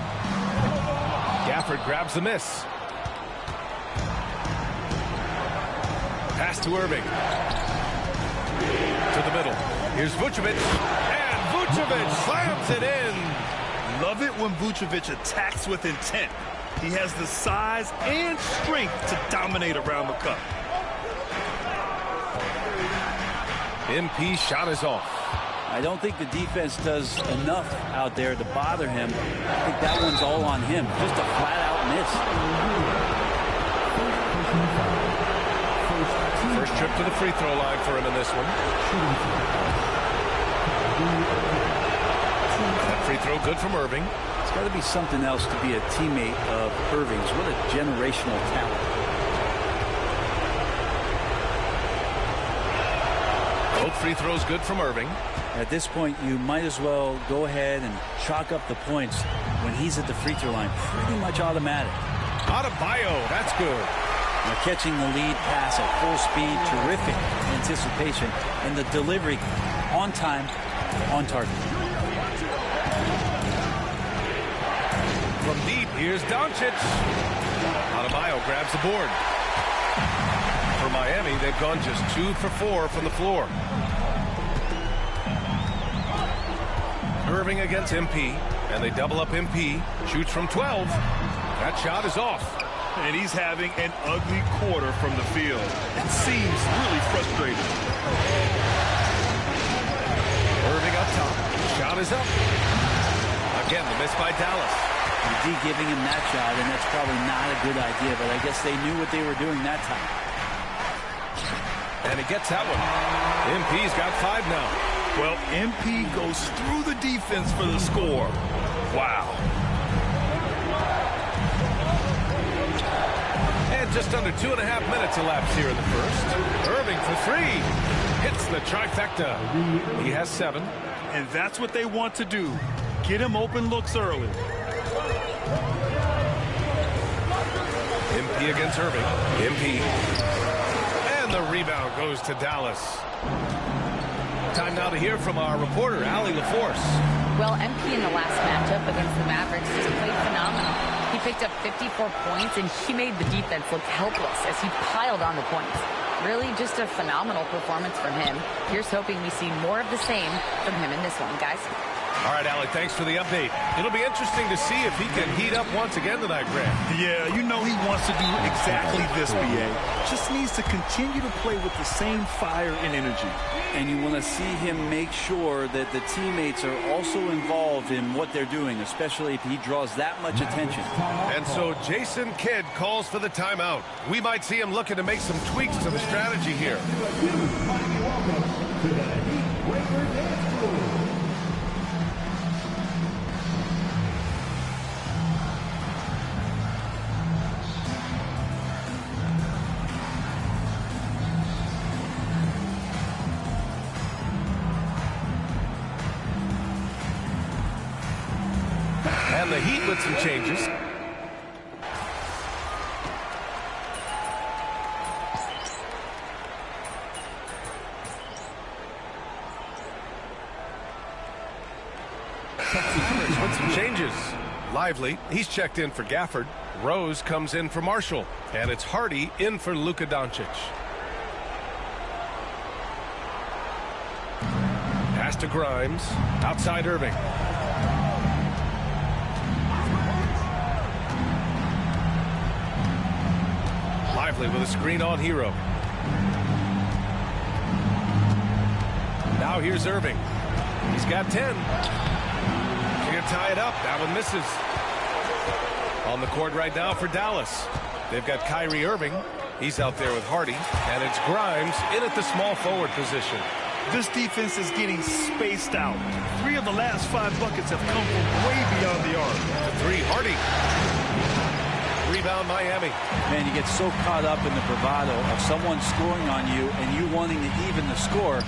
F: Gafford grabs the miss. Pass to Irving. To the middle. Here's Vucevic. And Vucevic slams it in.
G: Love it when Vucevic attacks with intent. He has the size and strength to dominate around the cup.
F: MP's shot is off.
S: I don't think the defense does enough out there to bother him. I think that one's all on him. Just a flat-out miss.
F: First trip to the free throw line for him in this one. That free throw good from Irving.
S: It's got to be something else to be a teammate of Irving's. What a generational talent.
F: Both free throws good from Irving.
S: At this point, you might as well go ahead and chalk up the points when he's at the free throw line. Pretty much automatic.
F: Adebayo, that's good.
S: Now catching the lead pass at full speed, terrific anticipation, and the delivery on time, on target.
F: From deep, here's Doncic. Adebayo grabs the board. For Miami, they've gone just 2 for 4 from the floor. Irving against MP, and they double up MP. Shoots from 12. That shot is off.
G: And he's having an ugly quarter from the field. It seems really frustrating.
F: Irving up top. Shot is up. Again, the miss by Dallas.
S: D giving him that shot, and that's probably not a good idea, but I guess they knew what they were doing that time.
F: And he gets that one. MP's got 5 now.
G: Well, MP goes through the defense for the score. Wow.
F: And just under 2.5 minutes elapsed here in the first. Irving for 3. Hits the trifecta. He has 7.
G: And that's what they want to do. Get him open looks early.
F: MP against Irving. MP. And the rebound goes to Dallas. Time now to hear from our reporter, Allie LaForce.
I: Well, MP in the last matchup against the Mavericks just played phenomenal. He picked up 54 points, and he made the defense look helpless as he piled on the points. Really just a phenomenal performance from him. Here's hoping we see more of the same from him in this one, guys.
F: All right, Allie, thanks for the update. It'll be interesting to see if he can heat up once again tonight, Grant.
G: Yeah, you know he wants to do exactly this, BA. Just needs to continue to play with the same fire and energy.
S: And you want to see him make sure that the teammates are also involved in what they're doing, especially if he draws that much attention.
F: And so Jason Kidd calls for the timeout. We might see him looking to make some tweaks to the strategy here. And the Heat with some changes. With some changes. Lively, he's checked in for Gafford. Rose comes in for Marshall. And it's Hardy in for Luka Doncic. Pass to Grimes. Outside Irving. Lively with a screen on Hero. Now here's Irving. He's got 10. Gonna tie it up. That one misses. On the court right now for Dallas. They've got Kyrie Irving. He's out there with Hardy. And it's Grimes in at the small forward position.
G: This defense is getting spaced out. 3 of the last 5 buckets have come from way beyond the arc.
F: The 3, Hardy. Rebound Miami.
S: Man, you get so caught up in the bravado of someone scoring on you and you wanting to even the score.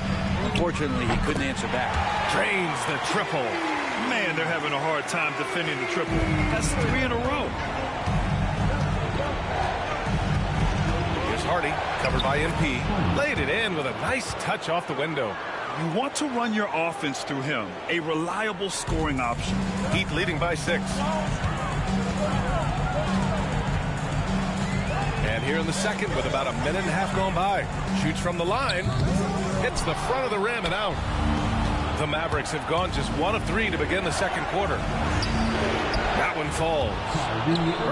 S: Unfortunately, he couldn't answer back.
F: Drains the triple.
G: Man, they're having a hard time defending the triple. That's 3 in a row.
F: Here's Hardy, covered by MP. Laid it in with a nice touch off the window.
G: You want to run your offense through him. A reliable scoring option.
F: Heat leading by 6. And here in the second with about a minute and a half gone by. Shoots from the line. Hits the front of the rim and out. The Mavericks have gone just 1 of 3 to begin the second quarter. That one falls.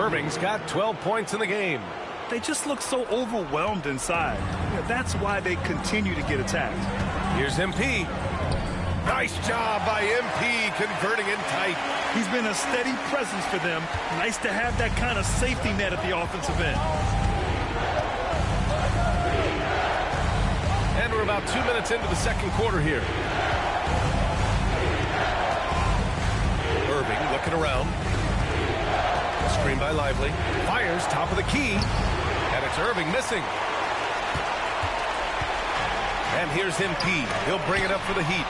F: Irving's got 12 points in the game.
G: They just look so overwhelmed inside. Yeah, that's why they continue to get attacked.
F: Here's MP. Nice job by MP converting in tight.
G: He's been a steady presence for them. Nice to have that kind of safety net at the offensive end.
F: And we're about 2 minutes into the second quarter here. Irving looking around. Screen by Lively. Fires top of the key. And it's Irving missing. And here's MP. He'll bring it up for the Heat.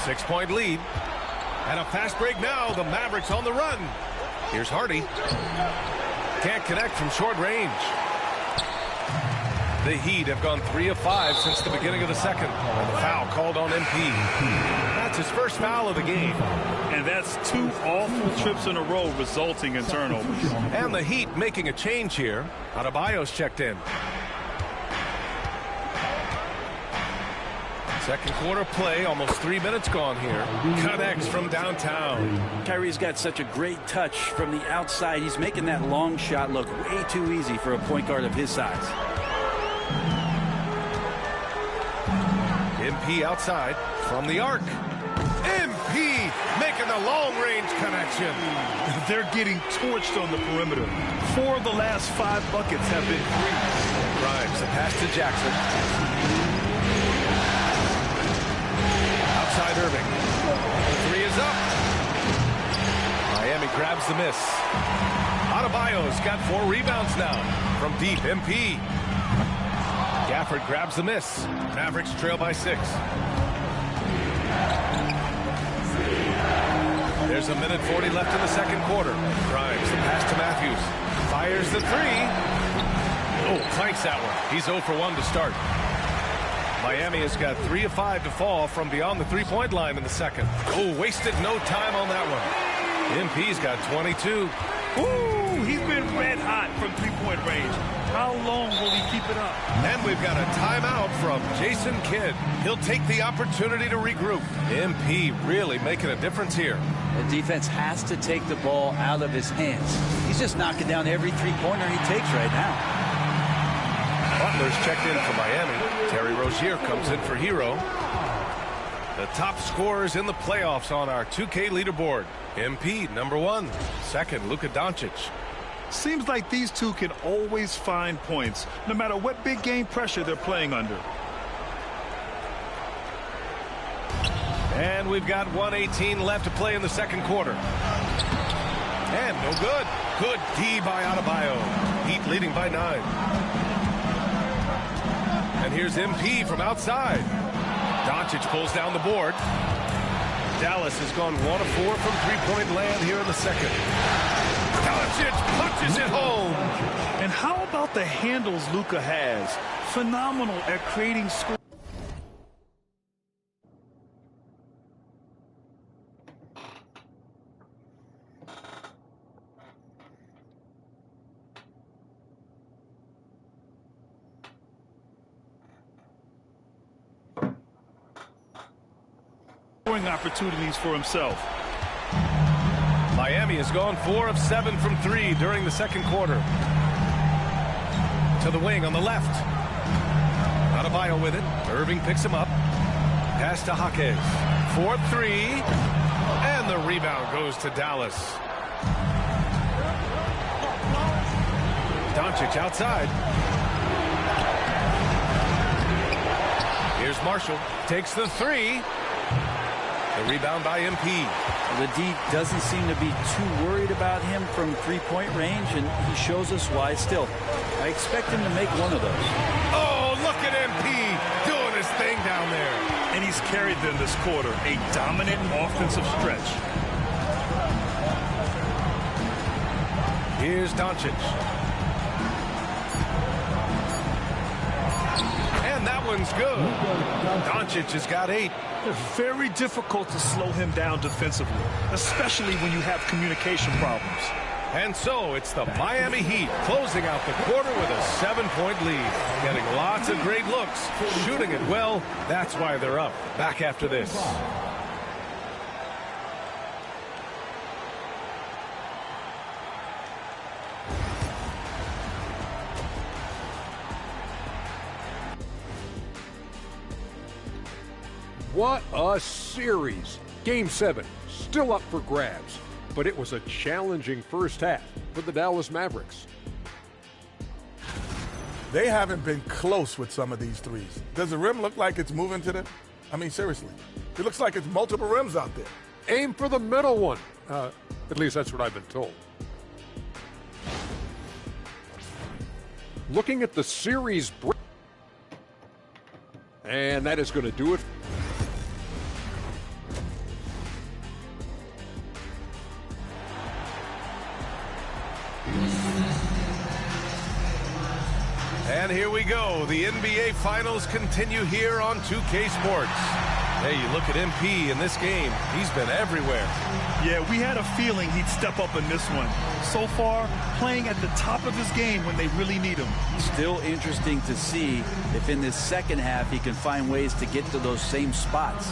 F: 6-point lead. And a fast break now. The Mavericks on the run. Here's Hardy. Can't connect from short range. The Heat have gone 3 of 5 since the beginning of the second. And the foul called on MP. That's his first foul of the game.
G: And that's 2 awful trips in a row resulting in turnovers.
F: And the Heat making a change here. Adebayo's checked in. Second quarter play, almost 3 minutes gone here. Connects from downtown.
S: Kyrie's got such a great touch from the outside. He's making that long shot look way too easy for a point guard of his size.
F: MP outside from the arc. MP making the long-range connection.
G: They're getting torched on the perimeter. 4 of the last 5 buckets have been free.
F: Grimes, the pass to Jackson. Outside Irving. The 3 is up. Miami grabs the miss. Adebayo's got 4 rebounds now from deep. MP. Gafford grabs the miss. Mavericks trail by 6. There's a minute 40 left in the second quarter. Grimes, the pass to Matthews. Fires the 3. Oh, clanks that one. He's 0 for 1 to start. Miami has got 3 of 5 to fall from beyond the 3-point line in the second. Oh, wasted no time on that one. MP's got 22.
G: Ooh, he's been red hot from 3-point range. How long will he keep it up?
F: And we've got a timeout from Jason Kidd. He'll take the opportunity to regroup. MP really making a difference here.
S: The defense has to take the ball out of his hands. He's just knocking down every 3-pointer he takes right now.
F: Butler's checked in for Miami. Terry Rozier comes in for Hero. The top scorers in the playoffs on our 2K leaderboard. MP, number 1. Second, Luka Doncic.
G: Seems like these two can always find points, no matter what big game pressure they're playing under.
F: And we've got 1:18 left to play in the second quarter. And no good. Good D by Adebayo. Heat leading by 9. And here's MP from outside. Doncic pulls down the board. Dallas has gone 1 of 4 from 3-point land here in the second. Doncic punches it home.
G: And how about the handles Luka has? Phenomenal at creating score. scoring opportunities for himself.
F: Miami has gone 4 of 7 from 3 during the second quarter. To the wing on the left. Adebayo with it. Irving picks him up. Pass to Jaquez. 4-3. And the rebound goes to Dallas. Doncic outside. Here's Marshall. Takes the 3. The rebound by MP.
S: The D doesn't seem to be too worried about him from three-point range, and he shows us why still. I expect him to make one of those.
F: Oh, look at MP doing his thing down there.
G: And he's carried them this quarter. A dominant offensive stretch.
F: Here's Doncic. And that one's good. Doncic has got 8.
G: Very difficult to slow him down defensively, especially when you have communication problems.
F: And so it's the Miami Heat closing out the quarter with a 7-point lead. Getting lots of great looks, shooting it well. That's why they're up. Back after this.
P: What a series. Game 7, still up for grabs. But it was a challenging first half for the Dallas Mavericks.
Q: They haven't been close with some of these threes. Does the rim look like it's moving to them? I mean, seriously. It looks like it's multiple rims out there.
P: Aim for the middle one. At least that's what I've been told. Looking at the series break. And that is going to do it.
F: And here we go. The NBA Finals continue here on 2K Sports. Hey, you look at MP in this game. He's been everywhere.
G: Yeah, we had a feeling he'd step up in this one. So far, playing at the top of his game when they really need him.
S: Still interesting to see if in this second half he can find ways to get to those same spots.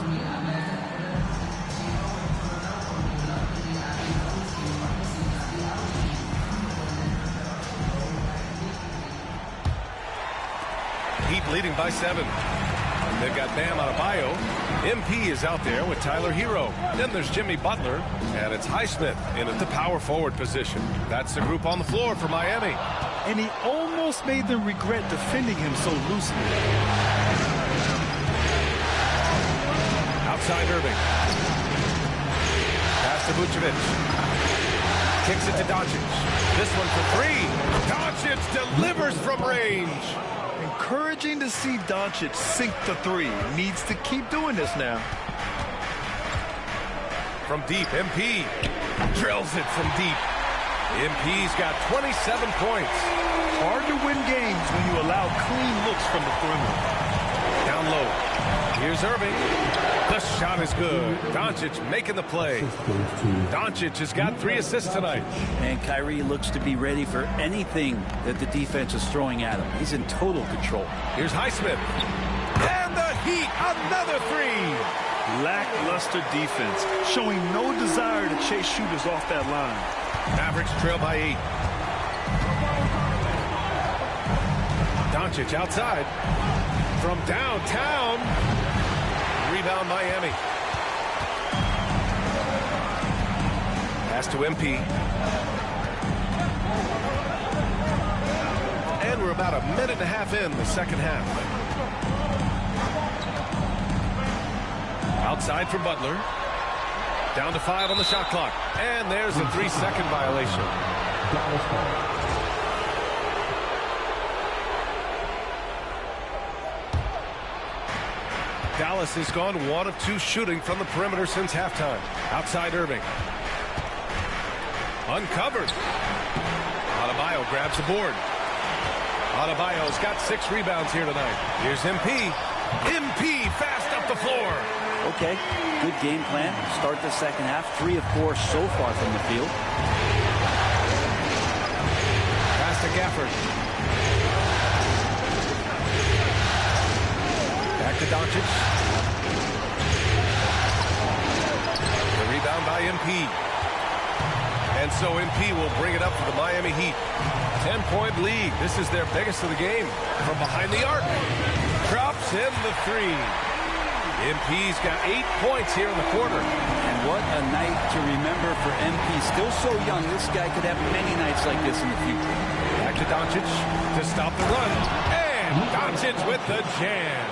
F: Heat leading by 7. They've got Bam Adebayo. MP is out there with Tyler Hero. Then there's Jimmy Butler, and it's Highsmith in at the power forward position. That's the group on the floor for Miami.
G: And he almost made them regret defending him so loosely.
F: Outside Irving. Pass to Vucevic. Kicks it to Doncic. This one for 3. Doncic delivers from range.
G: Encouraging to see Doncic sink the 3. Needs to keep doing this now.
F: From deep, MP drills it from deep. MP's got 27 points.
G: Hard to win games when you allow clean looks from the perimeter.
F: Down low. Here's Irving. The shot is good. Doncic making the play. Doncic has got 3 assists tonight.
S: And Kyrie looks to be ready for anything that the defense is throwing at him. He's in total control.
F: Here's Highsmith. And the Heat, another 3.
G: Lackluster defense, showing no desire to chase shooters off that line.
F: Mavericks trail by 8. Doncic outside. From downtown. Rebound Miami. Pass to MP. And we're about a minute and a half in the second half. Outside from Butler. Down to 5 on the shot clock. And there's a 3-second violation. Dallas has gone 1 of 2 shooting from the perimeter since halftime. Outside Irving. Uncovered. Adebayo grabs the board. Adebayo's got 6 rebounds here tonight. Here's MP. MP fast up the floor.
S: Okay, good game plan. Start the second half. 3 of 4 so far from the field.
F: Pass to Gafford. Back to Doncic. MP. And so MP will bring it up for the Miami Heat. 10-point lead. This is their biggest of the game. From behind the arc. Drops in the three. MP's got 8 points here in the quarter.
S: And what a night to remember for MP. Still so young, this guy could have many nights like this in the future.
F: Back to Doncic to stop the run. And Doncic with the jam.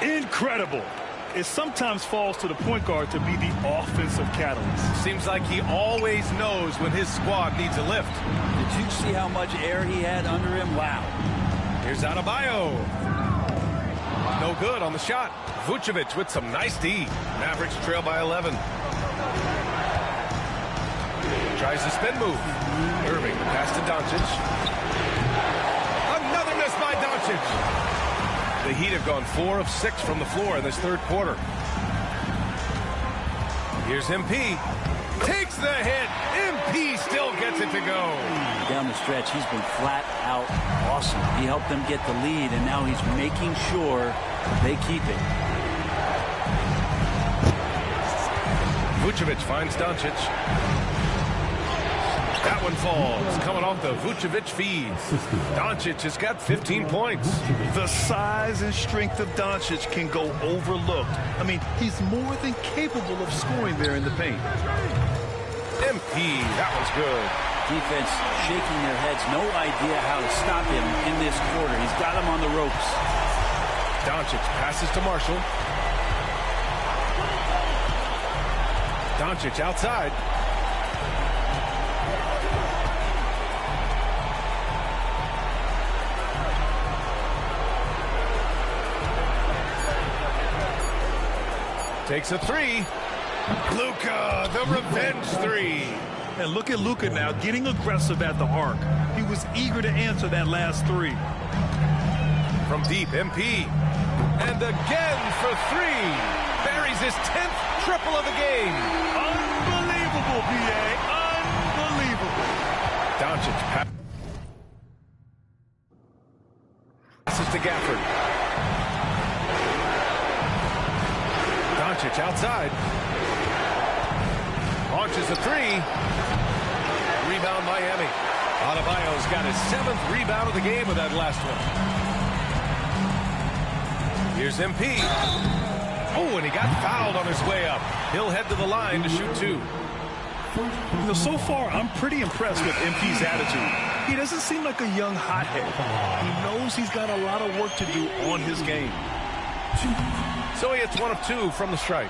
G: Incredible. It sometimes falls to the point guard to be the offensive catalyst.
F: Seems like he always knows when his squad needs a lift.
S: Did you see how much air he had under him? Wow.
F: Here's Adebayo. No good on the shot. Vucevic with some nice D. Mavericks trail by 11. Tries the spin move. Irving, the pass to Doncic. Another miss by Doncic. The Heat have gone 4 of 6 from the floor in this third quarter. Here's MP. Takes the hit. MP still gets it to go.
S: Down the stretch, he's been flat out awesome. He helped them get the lead, and now he's making sure they keep it.
F: Vucevic finds Doncic. That one falls. Coming off the Vucevic feed. Doncic has got 15 points.
G: The size and strength of Doncic can go overlooked. I mean, he's more than capable of scoring there in the paint.
F: MP, that one's good.
S: Defense shaking their heads. No idea how to stop him in this quarter. He's got him on the ropes.
F: Doncic passes to Marshall. Doncic outside. Takes a three. Luka, the revenge three.
G: And look at Luka now getting aggressive at the arc. He was eager to answer that last three.
F: From deep, MP. And again for three. Buries his 10th triple of the game.
G: Unbelievable, B.A. Unbelievable.
F: Doncic passes to Gafford. Doncic outside. Launches a three. Rebound Miami. Adebayo's got his 7th rebound of the game with that last one. Here's MP. Oh, and he got fouled on his way up. He'll head to the line to shoot 2.
G: You know, so far, I'm pretty impressed with MP's attitude. He doesn't seem like a young hothead. He knows he's got a lot of work to do on his game.
F: So he hits 1 of 2 from the stripe.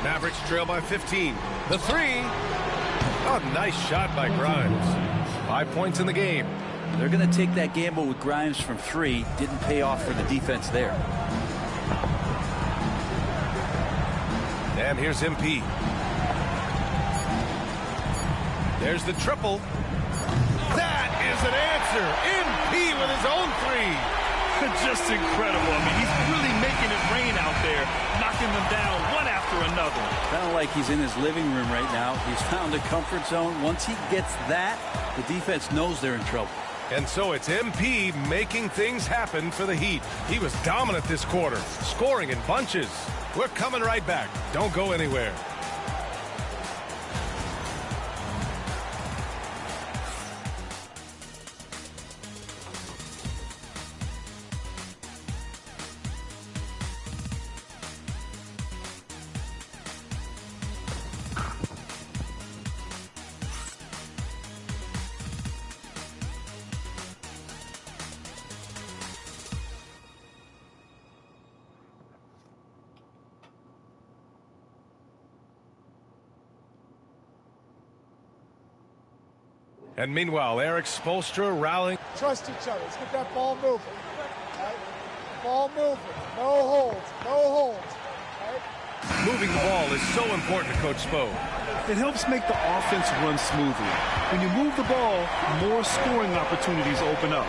F: Mavericks trail by 15. The three. Oh, nice shot by Grimes. 5 points in the game.
S: They're going to take that gamble with Grimes from 3. Didn't pay off for the defense there.
F: And here's MP. There's the triple. That is an answer. MP with his own three.
G: Just incredible. I mean, he's really making it rain out there, knocking them down one after another.
S: Kind of like he's in his living room right now. He's found a comfort zone. Once he gets that, the defense knows they're in trouble.
F: And so it's MP making things happen for the Heat. He was dominant this quarter, scoring in bunches. We're coming right back. Don't go anywhere. And meanwhile, Eric Spoelstra rallying.
H: Trust each other. Let's get that ball moving. Right? Ball moving. No holds. No holds. Right?
F: Moving the ball is so important to Coach Spo.
G: It helps make the offense run smoothly. When you move the ball, more scoring opportunities open up.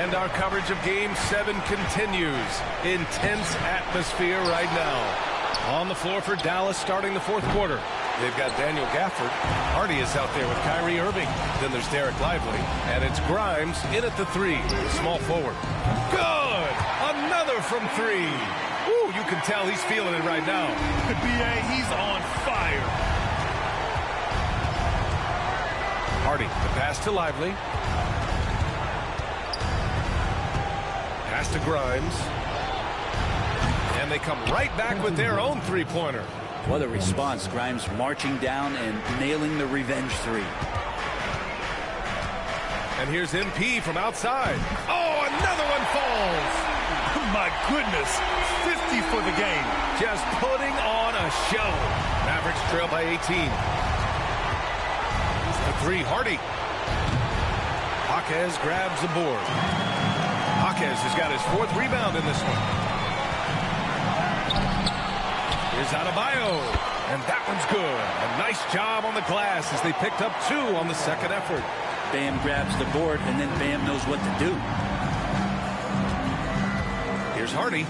F: And our coverage of Game 7 continues. Intense atmosphere right now. On the floor for Dallas starting the fourth quarter. They've got Daniel Gafford. Hardy is out there with Kyrie Irving. Then there's Derek Lively. And it's Grimes in at the three. Small forward. Good! Another from 3. Ooh, you can tell he's feeling it right now.
G: B.A., he's on fire.
F: Hardy, the pass to Lively. Pass to Grimes. And they come right back with their own three-pointer.
S: What a response. Grimes marching down and nailing the revenge three.
F: And here's MP from outside. Oh, another one falls.
G: My goodness, 50 for the game.
F: Just putting on a show. Mavericks trail by 18. The three, Hardy. Jaquez grabs the board. Jaquez has got his 4th rebound in this one. Here's Adebayo. And that one's good. A nice job on the glass as they picked up 2 on the second effort.
S: Bam grabs the board, and then Bam knows what to do.
F: Here's Hardy.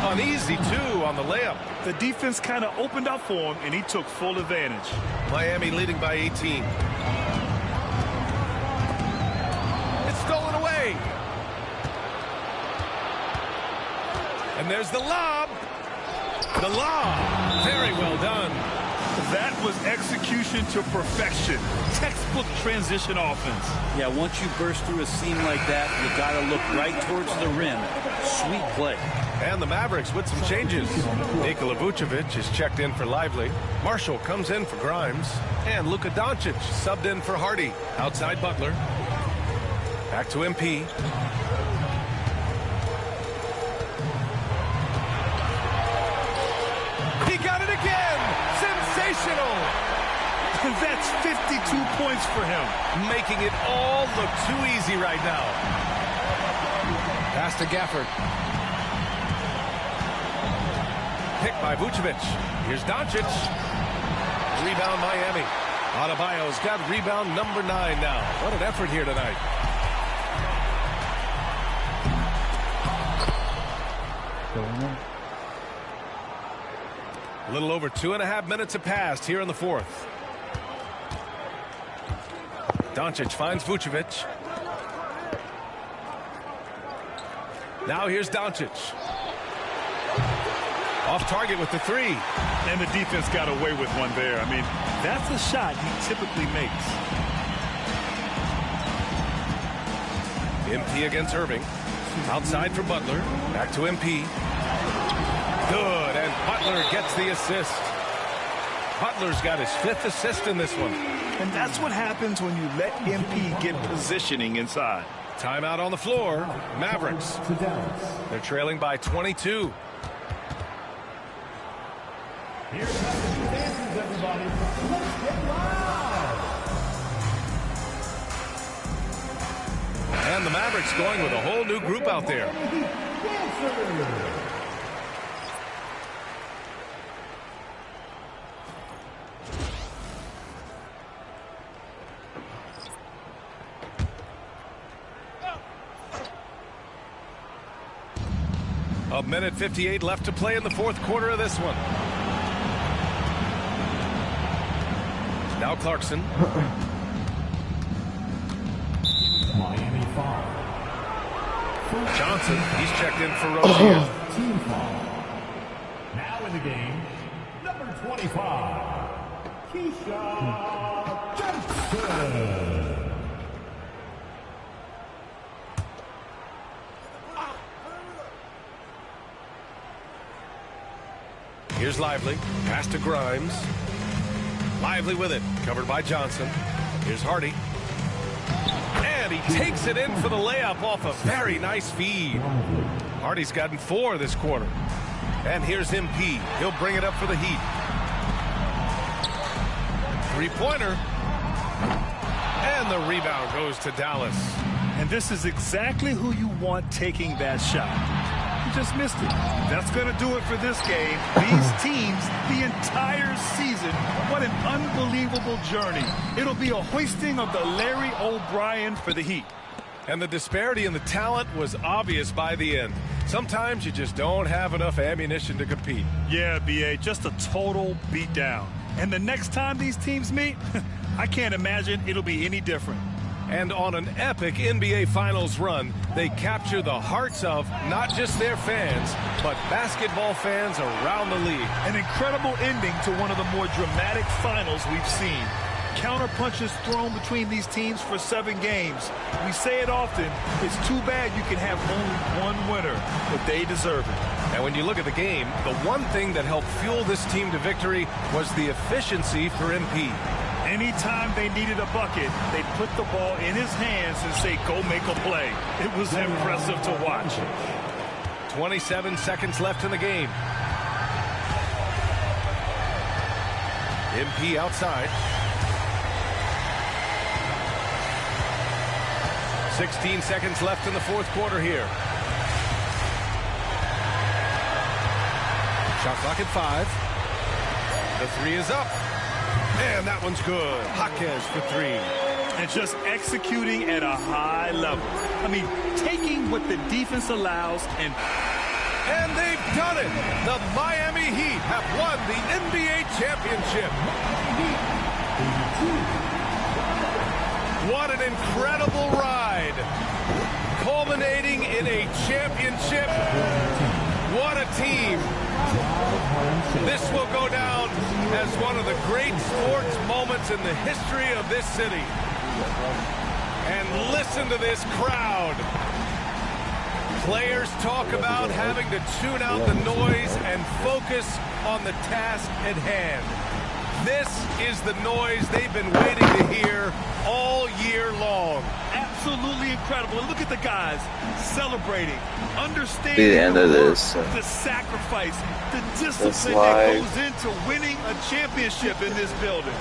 F: An easy 2 on the layup.
G: The defense kind of opened up for him, and he took full advantage.
F: Miami leading by 18. It's stolen away. And there's the lob. The lob. Very well done.
G: That was execution to perfection. Textbook transition offense.
S: Yeah, once you burst through a seam like that, you got to look right towards the rim. Sweet play.
F: And the Mavericks with some changes. Nikola Vucevic is checked in for Lively. Marshall comes in for Grimes. And Luka Doncic subbed in for Hardy. Outside Butler. Back to MP. He got it again! Sensational!
G: That's 52 points for him.
F: Making it all look too easy right now. Pass to Gafford. Picked by Vucevic. Here's Doncic. Rebound Miami. Adebayo's got rebound number 9 now. What an effort here tonight. A little over 2.5 minutes have passed here in the 4th. Doncic finds Vucevic. Now here's Doncic. Off target with the 3.
G: And the defense got away with one there. I mean, that's a shot he typically makes.
F: MP against Irving. Outside for Butler. Back to MP. Good, and Butler gets the assist. Butler's got his 5th assist in this one.
G: And that's what happens when you let MP get positioning inside.
F: Timeout on the floor. Mavericks. They're trailing by 22.
O: Here's the dances, everybody. Let's get live.
F: And the Mavericks going with a whole new group out there. A minute 58 left to play in the 4th quarter of this one. Now Clarkson.
O: Miami foul.
F: Johnson, he's checked in for Rozier.
O: Team foul. Now in the game, number 25, Keisha Johnson.
F: Here's Lively. Pass to Grimes. Lively with it. Covered by Johnson. Here's Hardy. And he takes it in for the layup off a very nice feed. Hardy's gotten 4 this quarter. And here's MP. He'll bring it up for the Heat. 3-pointer. And the rebound goes to Dallas.
G: And this is exactly who you want taking that shot. Just missed it. That's going to do it for this game. These teams, the entire season, what an unbelievable journey. It'll be a hoisting of the Larry O'Brien for the Heat.
F: And the disparity in the talent was obvious by the end. Sometimes you just don't have enough ammunition to compete.
G: Yeah, B.A., just a total beatdown. And the next time these teams meet, I can't imagine it'll be any different.
F: And on an epic NBA Finals run, they capture the hearts of not just their fans, but basketball fans around the league.
G: An incredible ending to one of the more dramatic finals we've seen. Counter punches thrown between these teams for 7 games. We say it often, it's too bad you can have only one winner, but they deserve it.
F: And when you look at the game, the one thing that helped fuel this team to victory was the efficiency for MP.
G: Anytime they needed a bucket, they put the ball in his hands and say, go make a play. It was impressive to watch.
F: 27 seconds left in the game. MP outside. 16 seconds left in the fourth quarter here. Shot clock at 5. The 3 is up. And that one's good. Jaquez for 3.
G: And just executing at a high level. I mean, taking what the defense allows and
F: they've done it. The Miami Heat have won the NBA championship. What an incredible ride. Culminating in a championship. What a team. This will go down as one of the great sports moments in the history of this city. And listen to this crowd. Players talk about having to tune out the noise and focus on the task at hand. This is the noise they've been waiting to hear all year long.
G: Absolutely incredible. And look at the guys celebrating, understanding
T: the end of this.
G: The sacrifice, the discipline that goes into winning a championship in this building.